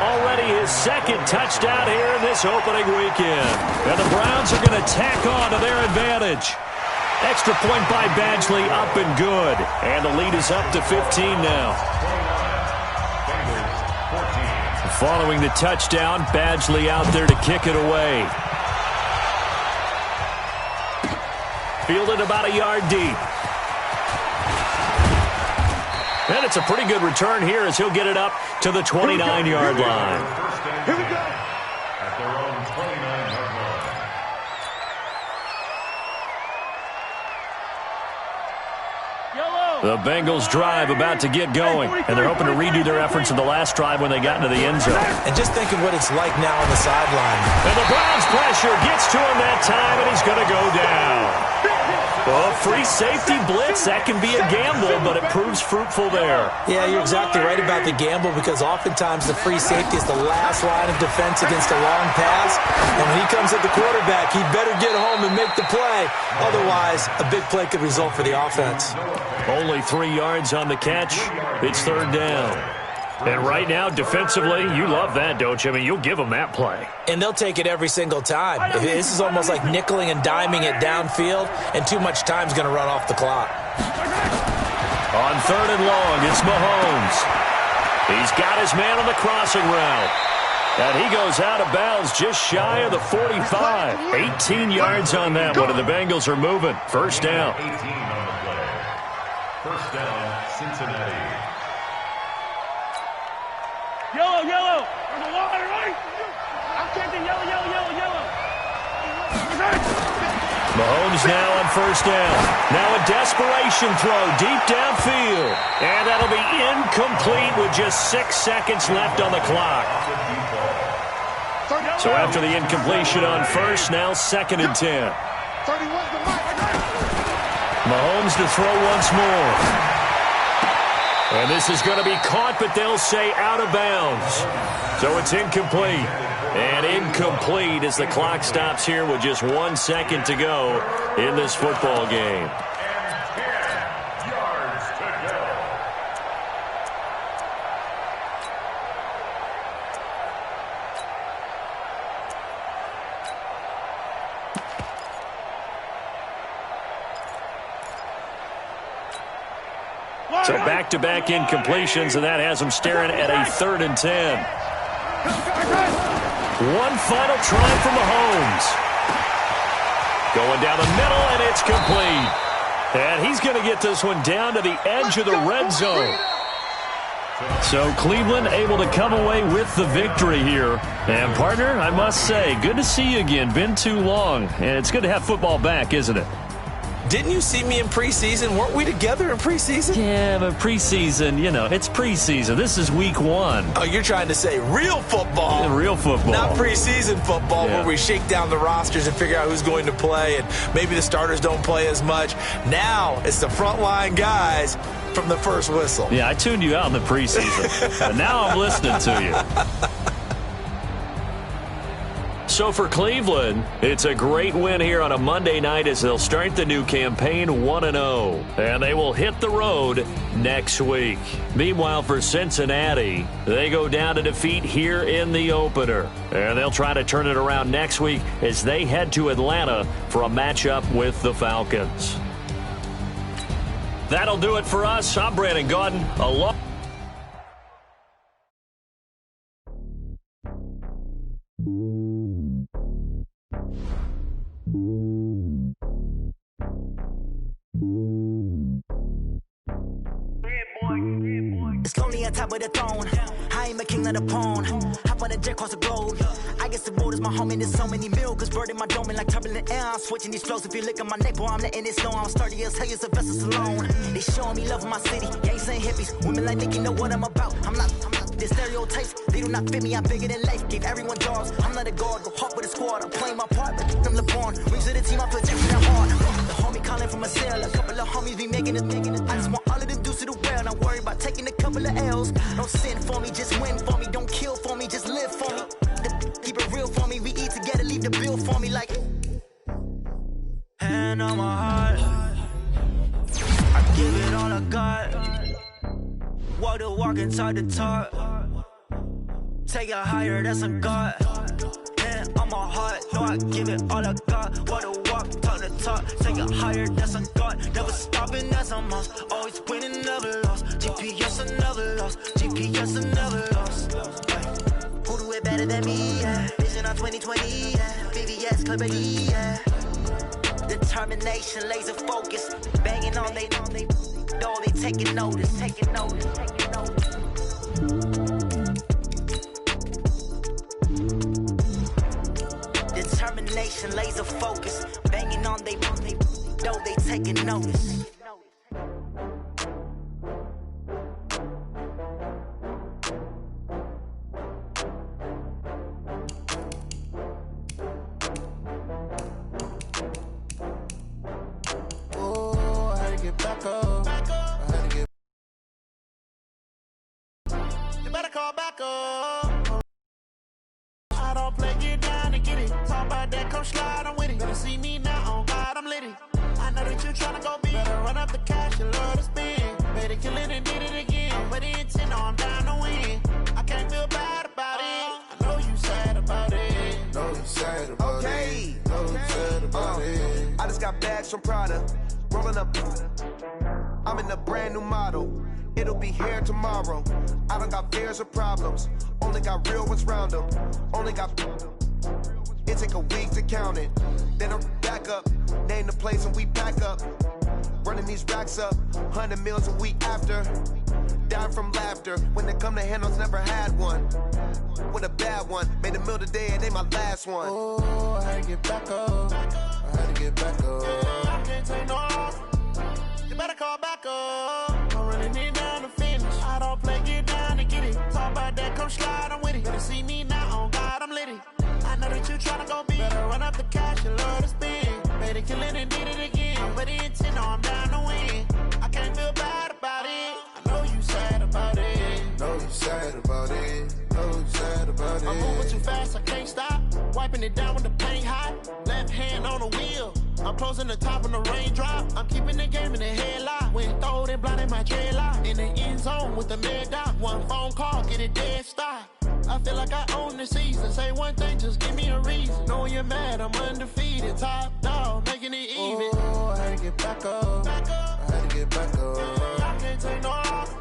Already his 2nd touchdown here in this opening weekend. And the Browns are going to tack on to their advantage. Extra point by Badgley, up and good. And the lead is up to 15 now. Following the touchdown, Badgley out there to kick it away. Fielded about a yard deep. And it's a pretty good return here as he'll get it up to the 29-yard line. Here we go. At their own 29-yard line. The Bengals drive about to get going, and they're hoping to redo their efforts in the last drive when they got into the end zone. And just think of what it's like now on the sideline. And the Browns pressure gets to him that time, and he's going to go down. Oh, free safety blitz. That can be a gamble, but it proves fruitful there. Yeah, you're exactly right about the gamble because oftentimes the free safety is the last line of defense against a long pass. And when he comes at the quarterback, he better get home and make the play. Otherwise, a big play could result for the offense. Only 3 yards on the catch. It's third down. And right now, defensively, you love that, don't you? I mean, you'll give them that play. And they'll take it every single time. This is almost like nickeling and diming it downfield, and too much time's going to run off the clock. On third and long, it's Mahomes. He's got his man on the crossing route. And he goes out of bounds just shy of the 45. 18 yards on that one, and the Bengals are moving. First down. 18 on the play. First down, Cincinnati. Yellow, yellow. There's a water, right? I'm catching yellow, yellow, yellow, yellow. Mahomes now on first down. Now a desperation throw deep downfield. And that'll be incomplete with just 6 seconds left on the clock. So after the incompletion on first, now 2nd and 10. Mahomes to throw once more. And this is going to be caught, but they'll say out of bounds. So it's incomplete. And incomplete as the clock stops here with just 1 second to go in this football game. And 10 yards to go. So back-to-back incompletions, and that has them staring at a 3rd and 10. One final try for Mahomes. Going down the middle, and it's complete. And he's going to get this one down to the edge of the red zone. So Cleveland able to come away with the victory here. And, partner, I must say, good to see you again. Been too long. And it's good to have football back, isn't it? Didn't you see me in preseason? Weren't we together in preseason? Yeah, but preseason, you know, it's preseason. This is week 1. Oh, you're trying to say real football. Yeah, real football. Not preseason football where we shake down the rosters and figure out who's going to play and maybe the starters don't play as much. Now it's the frontline guys from the first whistle. Yeah, I tuned you out in the preseason. But now I'm listening to you. So for Cleveland, it's a great win here on a Monday night as they'll start the new campaign 1-0. And they will hit the road next week. Meanwhile, for Cincinnati, they go down to defeat here in the opener. And they'll try to turn it around next week as they head to Atlanta for a matchup with the Falcons. That'll do it for us. I'm Brandon Gaudin. Along It's lonely on top of the throne. I am a king of the pawn. Hop on a jet across the globe. I guess the road is my home and there's so many miracles. Bird in my dome and like turbulent air. I'm switching these flows. If you look at my neck, boy, I'm letting it slow. I'm sturdy as hell as Sylvester Stallone. They showing me love in my city. Gangsta and hippies. Women like Nicky know what I'm about. I'm not the stereotypes. They do not fit me. I'm bigger than life. Gave everyone jobs. I'm not a guard. Go hard with a squad. I'm playing my part, but I'm LeBron. Rings to the team. I protect them hard. The homie calling from a cell. A couple of homies be making it. I just want all of them dudes to do well. Don't worry about taking a couple of L's. Don't sin for me, just win for me. Don't kill for me, just live for me. Keep it real for me. We eat together, leave the bill for me like. Hand on my heart, I give it all I got. Walk the walk and talk the talk. Take it higher, that's a God. Hand on my heart, no, I give it all I got. Walk the walk, talk the talk. Take it higher, that's a God. Never stopping, that's a must. Always winning, never lost. GPS, I never lost. GPS, I never lost. Who do it better than me? Yeah. Vision on 2020. Yeah. VVS, clarity. Yeah. Determination, laser focus. Banging on they door, they taking notice. Taking notice. Taking notice. Determination, laser focus. Banging on they door, they taking notice. You better call back up. I don't play, get down and get it. Talk about that, come slide, I'm with it. Better see me now, on God, I'm litty. I know that you tryna go big. Better run up the cash, you love to spend. Better kill it and did it again. But the intent, no, I'm down to win. I can't feel bad about it. I know you sad about it. Know you sad about it. Know you sad about it. I just got bags from Prada. Rolling up. I'm in a brand new model. It'll be here tomorrow. I don't got fears or problems. Only got real ones round them. Only got. It take a week to count it. Then I'm back up. Name the place and we pack up. Running these racks up. 100 meals a week after. Down from laughter. When they come to handles, never had one. With a bad one. Made a meal today and they my last one. Oh, I had to get back up. I had to get back up. I can't take no off. You better call back up. I'm running it down to finish. I don't play, get down and get it. Talk about that, come slide, I'm with it. Better see me now, on God, I'm litty. I know that you tryna go big. Better run up the cash, you love to spend. Better kill it and did it again. But the intent, no, I'm down to win. I can't feel bad about it. I know you sad about it. Know you sad about it. Know you sad about it. I'm moving too fast, I can't stop. Wiping it down with the paint hot. Left hand on the wheel. I'm closing the top on the raindrop. I'm keeping the game in the headlock. When throwed and blinded my dreadlock. In the end zone with the mad dot. One phone call, get it dead stop. I feel like I own the season. Say one thing, just give me a reason. Knowing you're mad, I'm undefeated. Top dog, making it even. Oh, I had to get back up. I had to get back up. I can't take no off.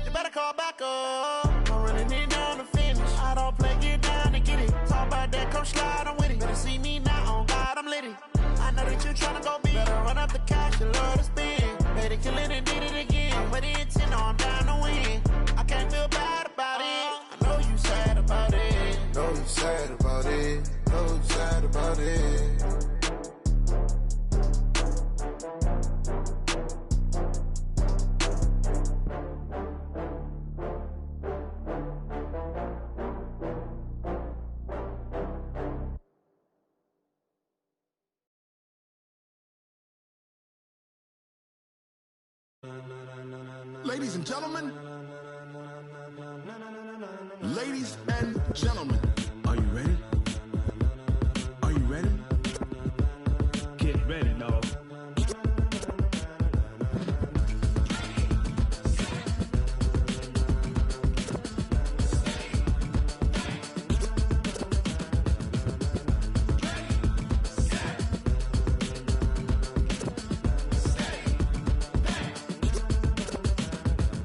You better call back up. I'm running it down to finish. I don't play, get down and get it. Talk about that, come slide, I'm with it. Better see me now, on God, I'm litty. I know that you tryna go big. Better run up the cash, you love to spend. Better kill it and did it again. But the intent, no, I'm down to win. I can't feel bad about it. I know you sad about it. Know you sad about it. Know you sad about it. Ladies and gentlemen, ladies and gentlemen, are you ready? Are you ready? Get ready, dog.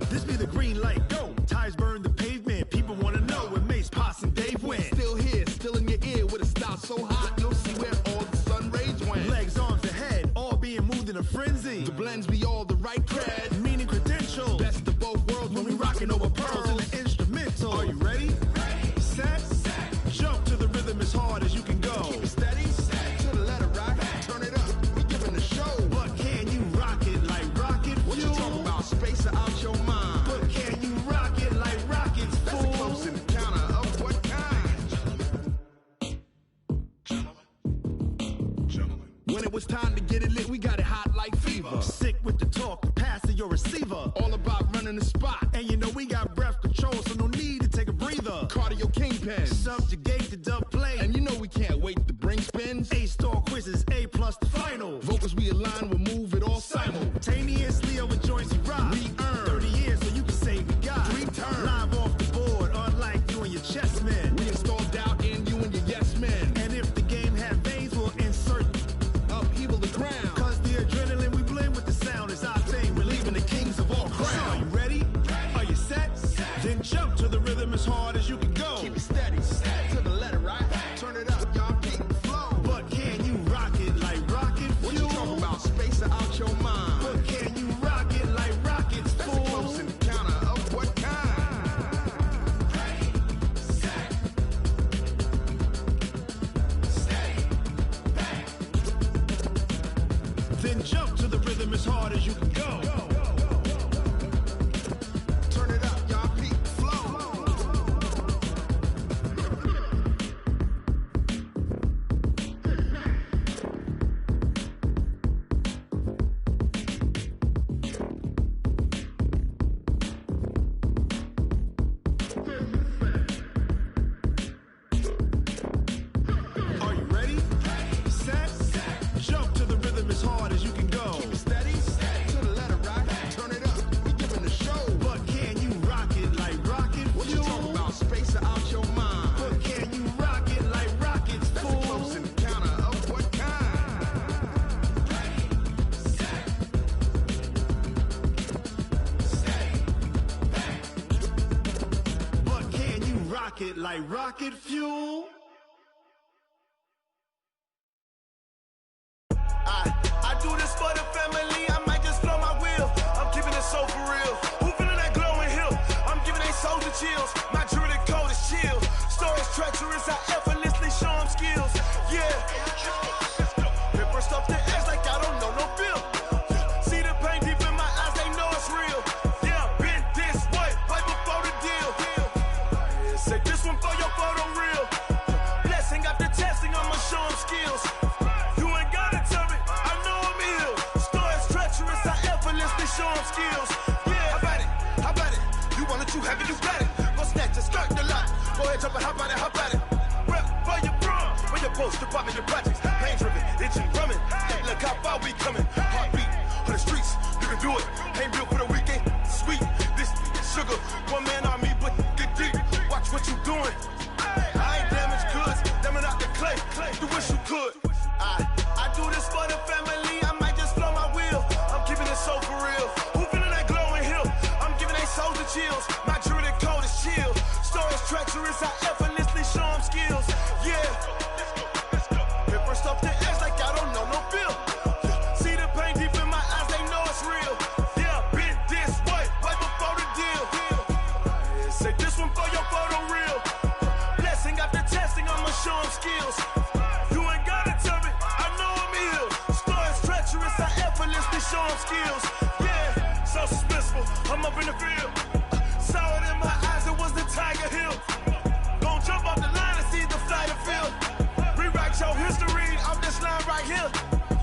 This be the green light, go. Tires burn the pavement. People want to know where Mace, Potts, and Dave went. Still here, still in your ear with a style so hot, you'll see where all the sun rays went. Legs, arms, and head, all being moved in a frenzy. The blends be all the right cred, meaning credentials. Best of both worlds when we rocking over pearls in the instrumental. Are you ready? Ready. Set. Jump to the rhythm as hard as you can go. Keep it steady. To the letter right. Turn it up. We giving the show. But can you rock it like rocket fuel? What you talking about? Space or out your mind? But can you rock it like rockets, fool? That's a close encounter of what kind? Gentlemen. When it was time to get it lit, we got it hot like fever. Sick with the talk, the pass to your receiver. All about running the spot. And you know we got breath control, so no need to take a breather. Cardio kingpin. Subjugate the dub play. And you know we can't wait to bring spins. A-star quizzes, A+ the final. Vocals we align, we'll move it all simultaneously over joints we rock. We earn 30 years so you can say we got 3 turns. Live off the board, unlike you and your chess men. We install doubt in you and your yes men. And if the game had veins, we'll insert upheaval the ground. Cause the adrenaline we blend with the sound is our thing. We're leaving the kings of all crowns. So are you ready? Are you set? Then jump to the rhythm as hard as you can go. Keep it steady. To the letter right. Turn it up, y'all keep it flow. But can you rock it like rocket fuel? What you talking about? Space or out your mind? But can you rock it like rockets, fool? That's a close encounter of what kind? Ready, set, steady, back. Then jump to the rhythm as hard as you can go. Turn it up, y'all peak flow. pocket like rocket fuel. I do this for the family, I might just blow my wheel. I'm keeping it so for real. Who feeling that glowing hill? I'm giving they soldier chills. My jewelry code is chill. Stories treacherous, I effortlessly show them skills. Yeah. Paper stuff the edge like I don't know no feel. See the pain deep in my eyes, they know it's real. Yeah, been this way, right before the deal. Say this one for your photo real. Blessing after testing, I'ma show them skills. You ain't gotta tell me, I know I'm ill. Stories treacherous, I effortlessly show them skills. Yeah, how about it? You want it, you have it, you got it. Go snatch it, skirt the lot. Go ahead, jump it, how about it? Rep for your bro, for your post, your pop, your projects. Pain driven, itching, drumming. Look how far we coming. Heartbeat on the streets, you can do it. Ain't real for the weekend, sweet. This sugar, one man army, but get deep. Watch what you doing. I ain't damaged goods, damn it out the clay. You wish you could. I do this for the family, I might just blow my wheel. I'm keeping it so for real. Who feeling that glowing hill? I'm giving they soldier chills. My jewelry code is chill. Stories treacherous, I effortlessly show them skills. Yeah. Paper stuff the edge like I don't know no feel. See the pain deep in my eyes, they know it's real. Yeah, been this way, right before the deal. Say this one for your photo real. Blessing after testing, I'ma show them skills. You ain't gotta tell me, I know I'm ill. Stories treacherous, I effortlessly show them skills. Yeah, so suspenseful, I'm up in the field. Saw it in my eyes, it was the Tiger Hill. Gon' jump off the line and see the flight of field. Rewrite your history off this line right here.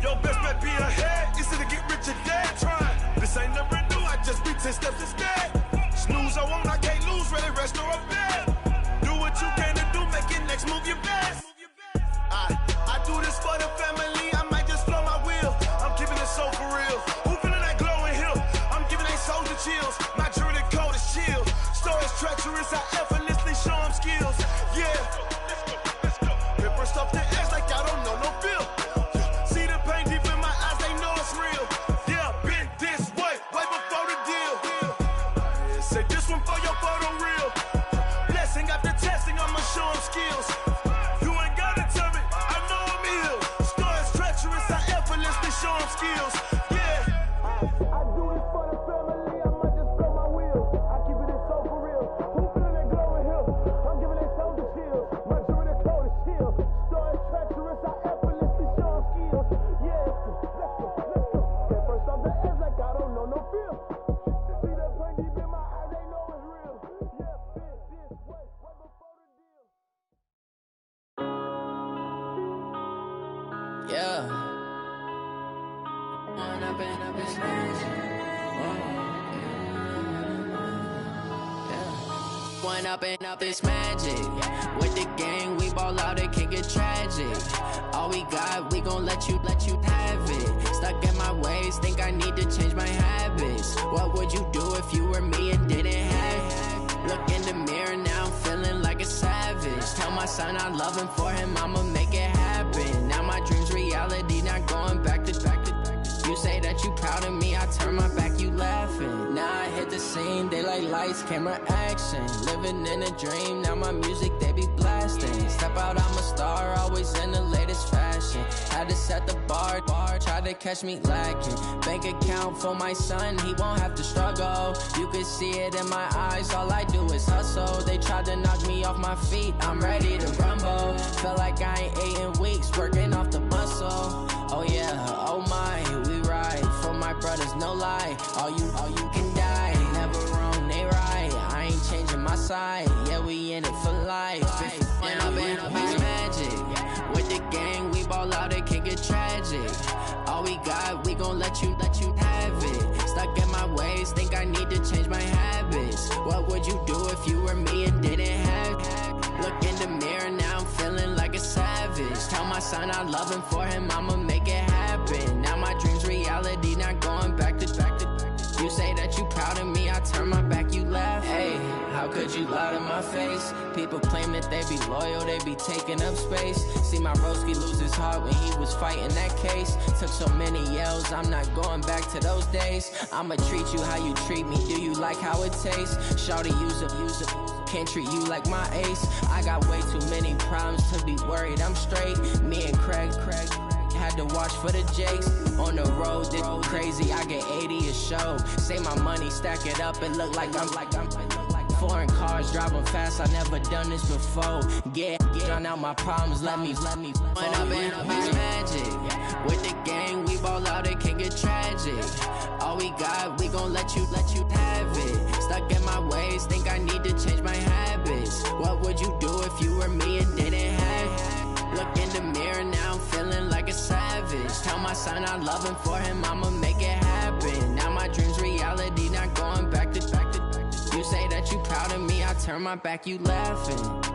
Your best bet be ahead, easy to get rich or dead trying. This ain't never new, I just be 10 steps instead. Snooze I won't, I can't lose, ready, rest or a bed. Do what you can to do, make it next move your best. I do this for the family, I might just blow my wheel. I'm keeping it so for real. Who feeling that glowing hill? I'm giving they soldier chills. My jewelry code is chill. Stories treacherous, I effortlessly show them skills. Yeah. Paper stuff the edge like I don't know no feel. See the pain deep in my eyes, they know it's real. Yeah, been this way, right before the deal. Say this one for your photo real. Blessing after testing, I'ma show them skills. You ain't gotta tell me, I know I'm ill. Stories treacherous, I effortlessly show them skills. Yeah. I do this for the family, I might just blow my wheel. I keep it so for real. Who feeling that glowing hill? I'm giving they soldier chills. My jewelry code is chill. Stories treacherous, I effortlessly show them skills. Yeah, let's go. Get first off the edge like I don't know no feel. See that pain deep in my eyes, they know it's real. Yeah, been this way, right before the deal. Yeah. Up this magic. One up and up this magic. With the gang, we ball out, it can get tragic. All we got, we gon' let you have it. Stuck in my ways, think I need to change my habits. What would you do if you were me and didn't have it? Look in the mirror now, I'm feeling like a savage. Tell my son I love him, for him I'ma make it happen. Now my dream's reality, not going back to. You say that you proud of me, I turn my back, you laughing. Now I hit the scene, they like lights, camera, action. Living in a dream, now my music, they be blasting. Step out, I'm a star, always in the latest fashion. Had to set the bar, try to catch me lacking. Bank account for my son, he won't have to struggle. You can see it in my eyes, all I do is hustle. They tried to knock me off my feet, I'm ready to rumble. Felt like I ain't ate in weeks, working off the muscle. Oh yeah, oh my, we ride for my brothers, no lie. All you can die, never wrong, they right. I ain't changing my side, yeah, we in it for life. And up it's magic. With the gang, we ball out, it can get tragic. All we got, we gon' let you have it. Stuck in my ways, think I need to change my habits. What would you do if you were me and didn't have it? Look in the mirror, now I'm feeling like a savage. Tell my son I love him, for him I'ma make it happen. Now my dream's reality, not going back to. You say that you proud of me, I turn my back, you laugh. Hey, how could you lie to my face? People claim that they be loyal, they be taking up space. See my broski lose his heart when he was fighting that case. Took so many yells, I'm not going back to those days. I'ma treat you how you treat me, do you like how it tastes? Shawty, use up, can't treat you like my ace. I got way too many problems to be worried, I'm straight. Me and Craig had to watch for the Jakes. On the road, this crazy, I get 80 a show. Say my money, stack it up, and look like I'm foreign cars, driving fast, I never done this before. Drown out my problems, let me When I've been up is magic. With the gang, we ball out, it can get tragic. All we got, we gon' let you have it. Stuck in my ways, think I need to change my habits. What would you do if you were me and didn't have it? Look in the mirror now, I'm feeling like a savage. Tell my son I love him, for him I'ma make it happen. Now my dream's reality, not going back to. You say that you proud of me, I turn my back, you laughing.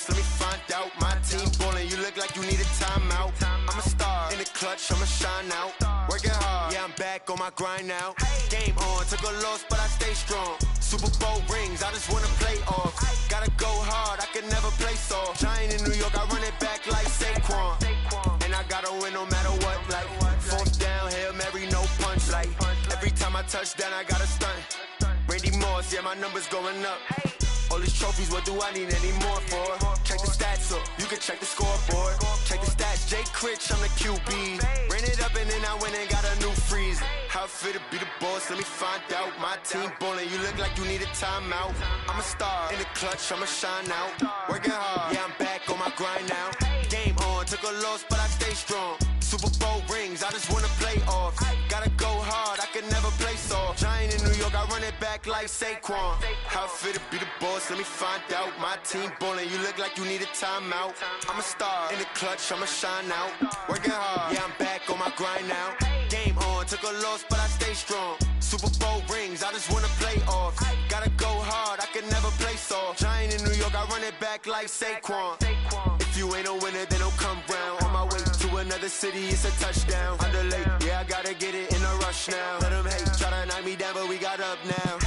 Let me find out. My team ballin', you look like you need a timeout. I'm a star in the clutch, I'ma shine out. Working hard, yeah, I'm back on my grind now. Game on, took a loss, but I stay strong. Super Bowl rings, I just wanna play off. Gotta go hard, I can never play soft. Giant in New York, I run it back like Saquon. And I gotta win no matter what, like fourth down, Hail Mary, no punch. Like every time I touch down, I gotta stunt. Randy Moss, yeah, my numbers going up. All these trophies, what do I need any more for? Check the stats up, you can check the scoreboard. Check the stats, Jay Critch, I'm the QB. Ran it up and then I went and got a new freeze. How it feel to be the boss, let me find out. My team ballin', you look like you need a timeout. I'm a star in the clutch, I'ma shine out. Working hard, yeah, I'm back on my grind now. Game on, took a loss, but I stay strong. Super Bowl rings, I just wanna play off. Gotta go hard, I can never play soft. Giant in New York, I run it back like Saquon. How it feel to be the boss, let me find out. My team ballin', you look like you need a timeout. I'm a star in the clutch, I'ma shine out. Working hard, yeah, I'm back on my grind now. Game on, took a loss, but I stay strong. Super Bowl rings, I just wanna play off. Gotta go hard, I can never play soft. Giant in New York, I run it back like Saquon. If you ain't a winner, then don't come round. On my way to another city, it's a touchdown. Underlay, yeah, I gotta get it in a rush now. Let them hate, try to knock me down, but we got up now.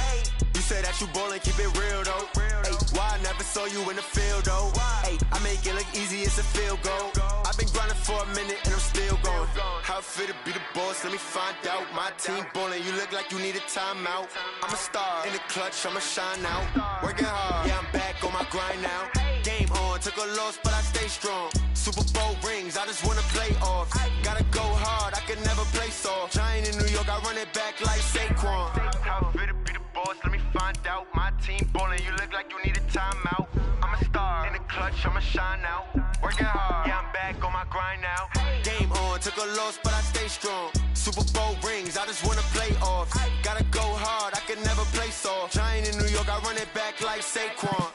You say that you ballin', keep it real though. Hey, why I never saw you in the field though? Hey, I make it look easy, it's a field goal. I've been grinding for a minute and I'm still going. How it feel to be the boss, let me find out. My team ballin', you look like you need a timeout. I'm a star in the clutch, I'ma shine out. Working hard, yeah, I'm back on my grind now. Game on, took a loss, but I stay strong. Super Bowl rings, I just wanna play off. Gotta go hard, I can never play soft. Giant in New York, I run it back like Saquon. How it feel to be the boss, let me find out. My team ballin', you look like you need a timeout. I'm a star in the clutch, I'ma shine out. Working hard, yeah, I'm back on my grind now. Game on, took a loss, but I stay strong. Super Bowl rings, I just wanna play off. Gotta go hard, I can never play soft. Giant in New York, I run it back like Saquon.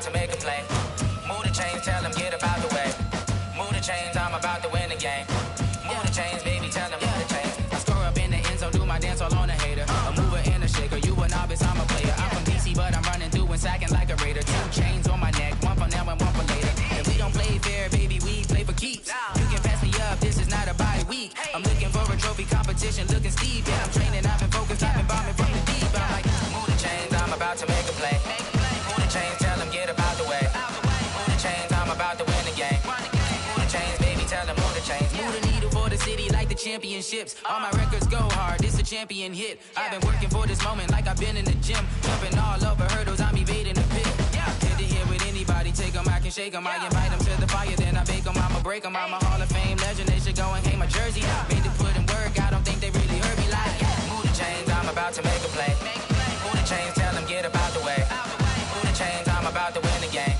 To make a play. Move the chains, tell them get up out the way. Move the chains, I'm about to win the game. Move the chains, baby, tell them move the chains. I score up in the end zone, do my dance all on a hater. A mover and a shaker, you a novice, I'm a player. I'm from DC, but I'm running through and sacking like a raider. 2 chains on my neck, one for now and one for later. And we don't play fair, baby, we play for keeps. You can pass me up, this is not a bye week. I'm looking for a trophy competition, looking steep. Yeah, I'm training, I've been focused, I've been bombing from the deep. I'm like, move the chains, I'm about to make a play. Move the chains, tell them get up out the way. Move the chains, I'm about to win the game. Move the chains, baby, tell them move the chains. Move the needle for the city like the championships. All my records go hard, this a champion hit. I've been working for this moment like I've been in the gym. Jumping all over hurdles, I'm evading shake 'em. I invite 'em to the fire, then I bake 'em. I'ma break 'em. I'm a Hall of Fame legend. They should go and hang my jersey. Made to put in work. I don't think they really heard me like. Move the chains, I'm about to make a play. Move the chains, tell them get about the way. Move the chains, I'm about to win the game.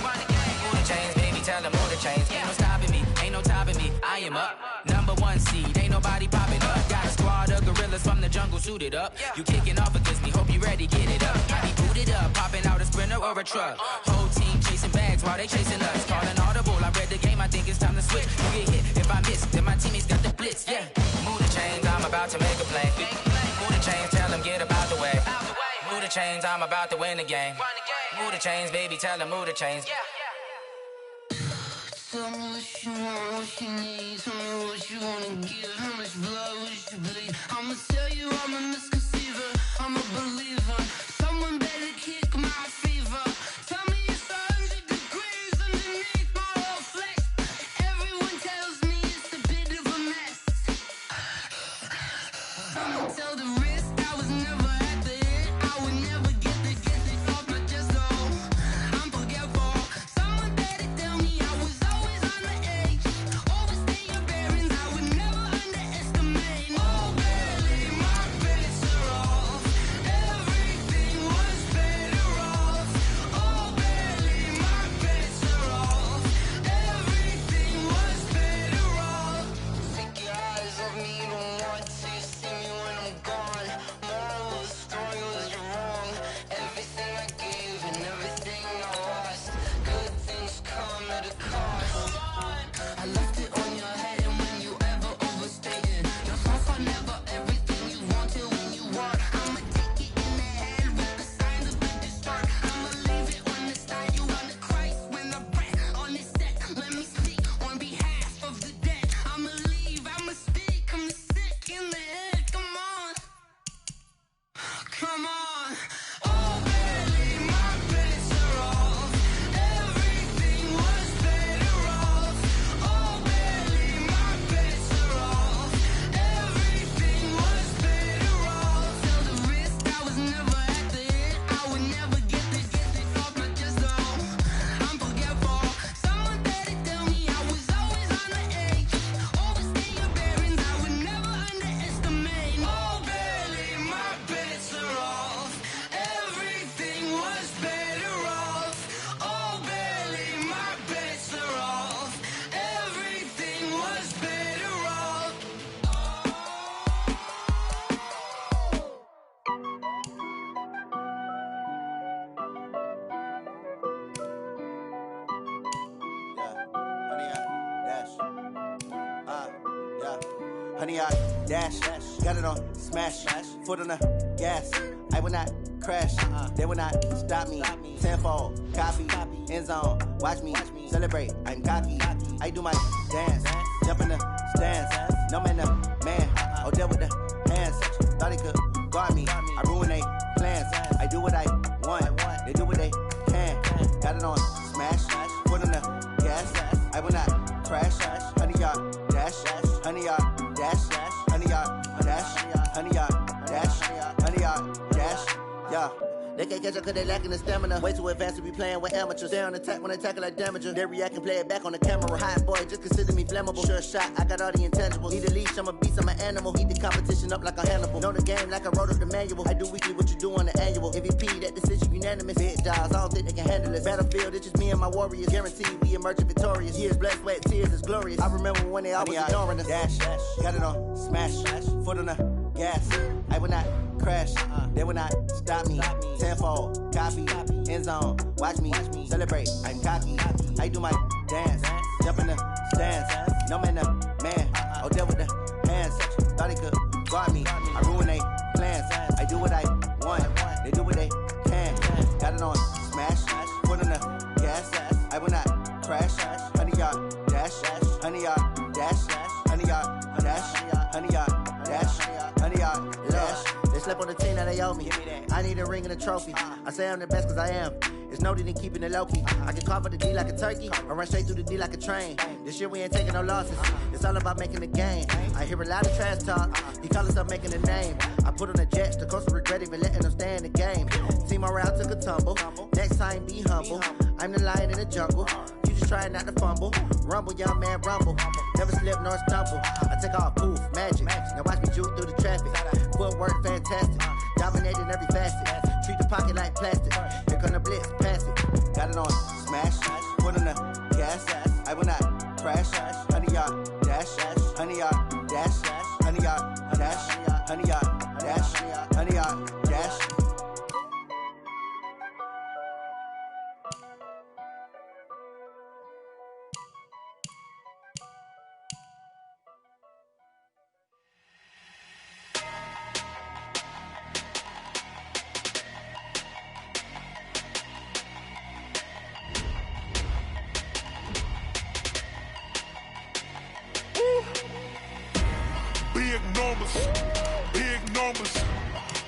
Move the chains, baby, tell them move the chains. Ain't no stopping me, ain't no topping me. I am up, #1 seed. Ain't nobody popping up. Got a squad of gorillas from the jungle suited up. You kicking off against me, hope you ready, get it up. I be booted up, popping out a Sprinter or a truck. Whole team chasing bags while they chasing us. Calling audible, I read the game, I think it's time to switch. You get hit if I miss, then my teammates got the blitz, yeah. Move the chains, I'm about to make a play. Move the chains, tell them get about the way. Move the chains, I'm about to win the game. Move the chains, baby, tell them move the chains. Tell me what you want, what you need. Tell me what you wanna give. How much blood would you bleed? I'ma tell you I'm a misconceiver. I'm a believer. Someone better kick my fever. Tell me it's 100 degrees underneath my whole flesh. Everyone tells me it's a bit of a mess. I'ma tell the risk I was never at the end. I would never get the off my chest, though. I'm forgetful. Someone better tell me I was always on the edge. Overstay your bearings, I would never underestimate. Oh, barely, my bets are off. Everything was better off. Oh, barely, my bets are off. Everything was better off. Take your eyes off me, don't want to see me when I'm gone. Moral of the story was you're wrong. Everything I gave and everything I lost. Good things come at a cost. I left it on your head, and when you ever overstated yourself, I never everything you wanted when you want. I'ma take it in the head with the signs of a distort. I'ma leave it on the side. You on the Christ when the breath on this set. Let me speak on behalf of the dead. I'ma leave, I'ma speak. I'm sick in the head. Come on, come on. Oh, barely, my bets are off. Everything was better off. Oh, barely, my bets are off. Everything was better off. Tell the risk I was never at the end. I would never get this off my chest, though. I'm forgetful. Someone better tell me I was always on the edge. Overstay your bearings, I would never underestimate. Oh, barely, my bets are off. Everything was better off. Oh, barely, my bets are off. Everything was better off. Honey, I dash, got it on smash, foot on the gas. I will not crash, they will not stop me. Tenfold, copy, end zone, watch me celebrate. I'm cocky, I do my dance, jump in the stands. No man, the man, oh, deal with the hands. Thought he could guard me, I ruin they plans. I do what I want, they do what they can. Got it on smash, foot on the gas. I will not crash, honey, y'all dash, honey, y'all dash, honey, y'all dash, honey, y'all dash, honey, y'all dash, yeah. They can't catch up cause they lacking the stamina. Way too advanced to be playing with amateurs. Stay on attack when they tackle like damager. They react and play it back on the camera. Hot boy, just consider me flammable. Sure shot, I got all the intangibles. Need a leash, I'm a beast, I'm an animal. Heat the competition up like a Hannibal. Know the game like I wrote up the manual. I do weekly what you do on the annual. MVP, that decision unanimous. Big dogs, I don't think they can handle it. Battlefield, it's just me and my warriors. Guaranteed we emerging victorious. Years, blood, sweat, tears, is glorious. I remember when they always ignoring us. Dash, got it on smash, foot on the gas. I will not crash, they will not stop me. Tenfold, copy, end zone, watch me celebrate. I'm cocky, I do my dance, jump in the stands. No man, the man, oh, deal with the hands. Thought he could guard me, I ruin they plans. I do what I want, they do what they can. Got it on smash, foot on the gas. I will not crash, honey, y'all dash, honey, y'all dash, honey, y'all dash, honey, y'all dash, honey, y'all dash. They slept on the team that they owe me. I need a ring and a trophy. I say I'm the best cause I am. It's no need in keeping it low key. I can carve up the D like a turkey, or run straight through the D like a train. This year we ain't taking no losses. It's all about making the game. I hear a lot of trash talk. He call himself making a name. I put on the Jets, the coach will regret even letting them stay in the game. Team around took a tumble. Next time be humble. I'm the lion in the jungle. you just trying not to fumble. Rumble, young man, rumble. Never slip nor stumble. I take off, poof, magic. Now watch me juke through the traffic. Footwork, fantastic. Dominating every facet. Treat the pocket like plastic. Here come the blitz, pass it. Got it on smash. Foot on the gas. I will not crash. 100-yard dash. 100-yard dash. 100-yard dash. 100-yard dash. 100-yard dash. Big numbers,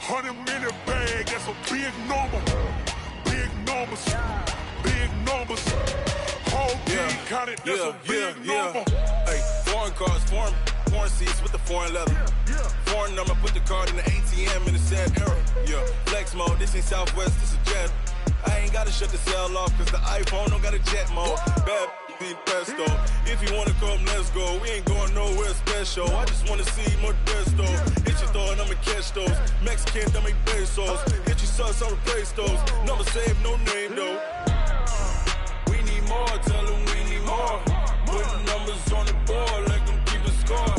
100-minute bag, that's a big number. Big numbers, whole team counted, that's a big number. Hey, foreign cars, foreign seats with the foreign leather. Foreign number, put the card in the ATM in the sad era. Yeah, flex mode, this ain't Southwest, this is jet. I ain't gotta shut the cell off, cause the iPhone don't got a jet mode. Bad beat pesto. If you wanna come, let's go. We ain't going nowhere special. I just wanna see more desto. Hit your throw and I'ma catch those. Mexican, that make pesos. Hit your sus, I'll replace those. Number saved, no name though. We need more, tell them we need more. Putting numbers on the board, like them keep the score.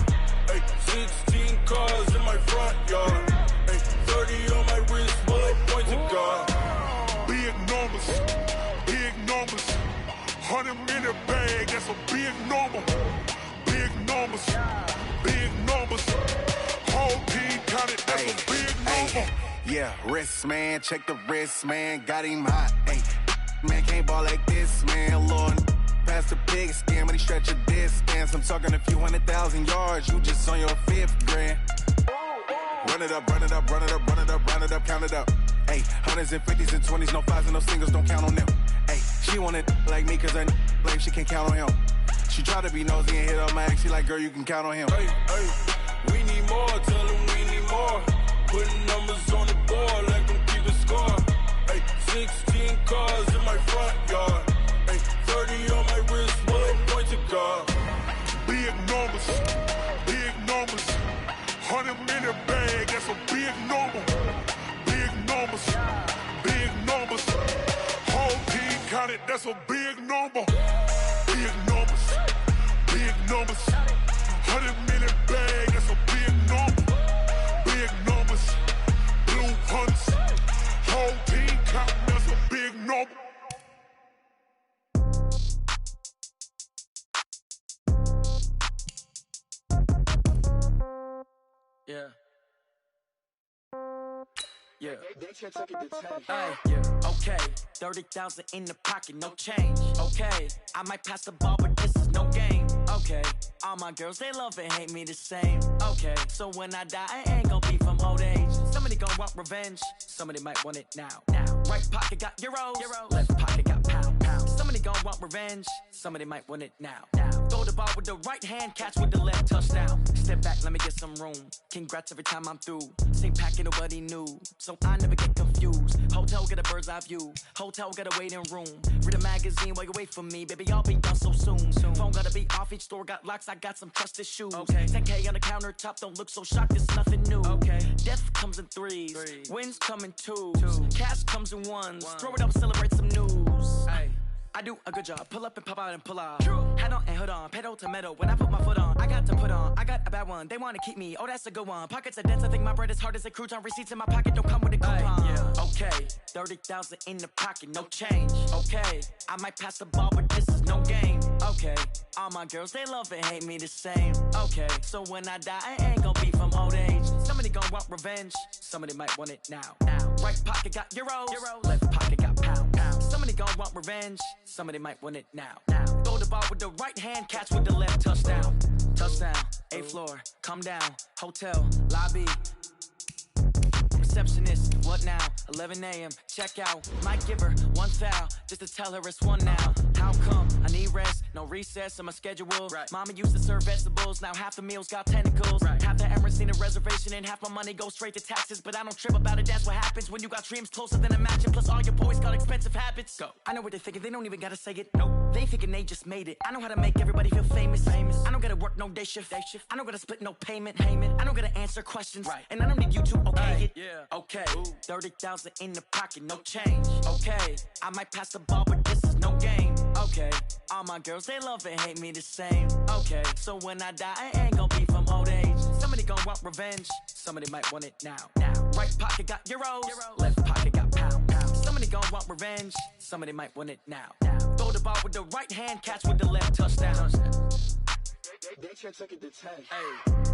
Hey, 16 cars in my front yard. Hey, 30 on my wrist, bullet points of God. Big numbers, 100-minute bag, that's a big number. Big numbers, whole team counted, that's a big number. Yeah, wrist man, check the wrist man, got him hot. Ay, man can't ball like this, man. Lord, past the pig skin, when he stretch a distance. I'm talking a few 100,000 yards, you just on your 5th grand. Run it up, count it up. Ay, 100s and 50s and 20s, no 5s and no singles, don't count on them. Ay, she want it like me, cause her blame, she can't count on him. She try to be nosy and hit up my ex, she like, girl, you can count on him. Hey, we need more, tell them we need more. Putting numbers on the board, like them keep the score. Hey, 16 cars in my front yard. Hey, 30 on my wrist, bullet points of God. Big numbers, 100-minute bag, that's a big number. Big numbers, whole team counted, that's a big number. Big numbers, 100-minute bag, that's a big number. Big numbers, blue hunts, whole team counting, that's a big number. Yeah. Okay, 30,000 in the pocket, no change. Okay, I might pass the ball, but this is no game. Okay, all my girls, they love and hate me the same. Okay, so when I die, I ain't gon' be from old age. Somebody gon' want revenge, somebody might want it now. Right pocket got euros, left pocket got pound. Somebody gon' want revenge, somebody might want it now. Throw the ball with the right hand, catch with the left, touchdown. Step back, let me get some room. Congrats every time I'm through. Same packet, nobody knew, so I never get confused. Hotel get a bird's eye view. Hotel got a waiting room. Read a magazine while you wait for me, baby. I'll be done so soon. Phone gotta be off. Each store got locks. I got some trusted shoes. 10K on the countertop. Don't look so shocked. It's nothing new. Death comes in threes. Wins come in twos. Cash comes in ones. Throw it up, celebrate some news. I do a good job. Pull up and pop out and pull out. Head on and hood on. Pedal to metal. When I put my foot on, I got to put on. I got a bad one. They want to keep me. Oh, that's a good one. Pockets are dense. I think my bread is hard as a crouton. Receipts in my pocket don't come with a coupon. Okay, 30,000 in the pocket, no change. Okay, I might pass the ball, but this is no game. Okay, all my girls, they love and hate me the same. Okay, so when I die, I ain't gon' be from old age. Somebody gon' want revenge. Somebody might want it now. Right pocket got euros. Left pocket got pound. Somebody gon' want revenge. Somebody might want it now. Throw the ball with the right hand, catch with the left, touchdown. Touchdown, 8th floor, come down, hotel, lobby. receptionist. What now? 11 a.m. Check out. Might give her one foul just to tell her it's one now. How come? I need rest. No recess in my schedule. Right. Mama used to serve vegetables. Now half the meals got tentacles. Right. Half the Emirates need a reservation and half my money goes straight to taxes. But I don't trip about it. That's what happens when you got dreams closer than imagine. Plus all your boys got expensive habits. Go. I know what they're thinking. They don't even gotta say it. Nope. They thinking they just made it. I know how to make everybody feel famous. I don't gotta work no day shift. I don't gotta split no payment. I don't gotta answer questions. Right. And I don't need you to okay it. Yeah. Okay. 30,000 in the pocket, no change. Okay. I might pass the ball, but this is no game. Okay. All my girls, they love and hate me the same. Okay. So when I die, I ain't gonna be from old age. Somebody gon' want revenge. Somebody might want it now. Right pocket got euros. Left pocket got pound. Somebody gon' want revenge. Somebody might want it now. Throw the ball with the right hand, catch with the left, touchdown. They can't take it to 10. Hey.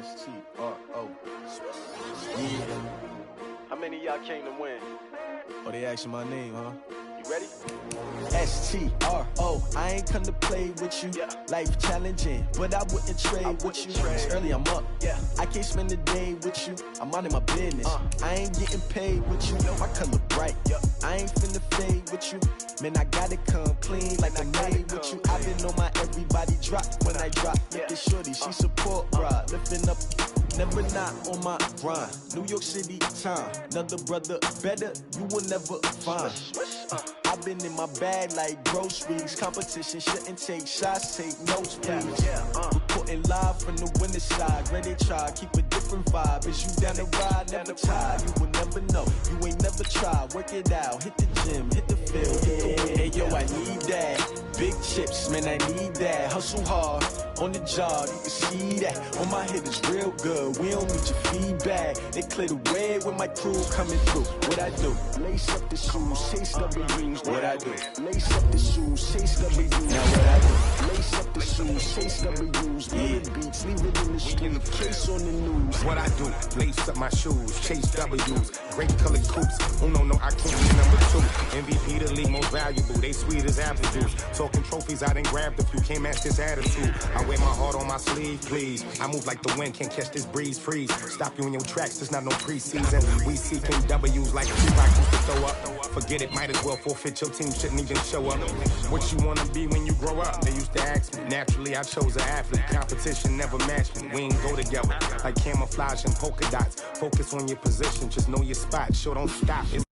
S-T-R-O. Yeah. How many of y'all came to win? Oh, they asking my name, huh? You ready? S-T-R-O. I ain't come to play with you. Yeah. Life challenging, but I wouldn't trade with you. It's early, I'm up. Yeah. I can't spend the day with you. I'm minding my business. I ain't getting paid with you. My color bright. I ain't finna fade with you. Man, I gotta come clean like I'm made with you. I've been on my everybody drop when I drop. Look at shorty, she support ride. Lifting up, never not on my grind. New York City time. Another brother better, you will never find. I've been in my bag like groceries. Competition shouldn't take shots, take notes, please. Reporting live from the winter side. Ready to try, keep a different vibe. Is you down the ride? Never tired. You will never know. You ain't never tried. Work it out. Hit the gym, hit the field, hit the wind. Hey, yo, I need that. Big chips, man, I need that. Hustle hard on the job, you can see that. On my head is real good. We don't need your feedback. They clear the way when my crew coming through. What I do? Lace up the shoes, chase W's. What I do? Lace up the shoes, chase W's. Now what I do? Lace up the shoes, chase W's. Good beats, leave it in the street. Case on the news. What I do? Lace up my shoes, chase W's. Great colored coops. Oh no, I can't be number 2. MVP the league most valuable. They sweet as apple juice. Talking trophies, I done grabbed a few. Can't match this attitude. I wear my heart on my sleeve, please. I move like the wind, can't catch this breeze, freeze. Stop you in your tracks, there's not no preseason. We seeking W's like Tupac used to throw up. Forget it, might as well forfeit. Your team shouldn't even show up. What you wanna be when you grow up? They used to ask me. Naturally, I chose an athlete. Competition never matched me. We ain't go together like camouflage and polka dots. Focus on your position, just know your spot. Sure, don't stop. It's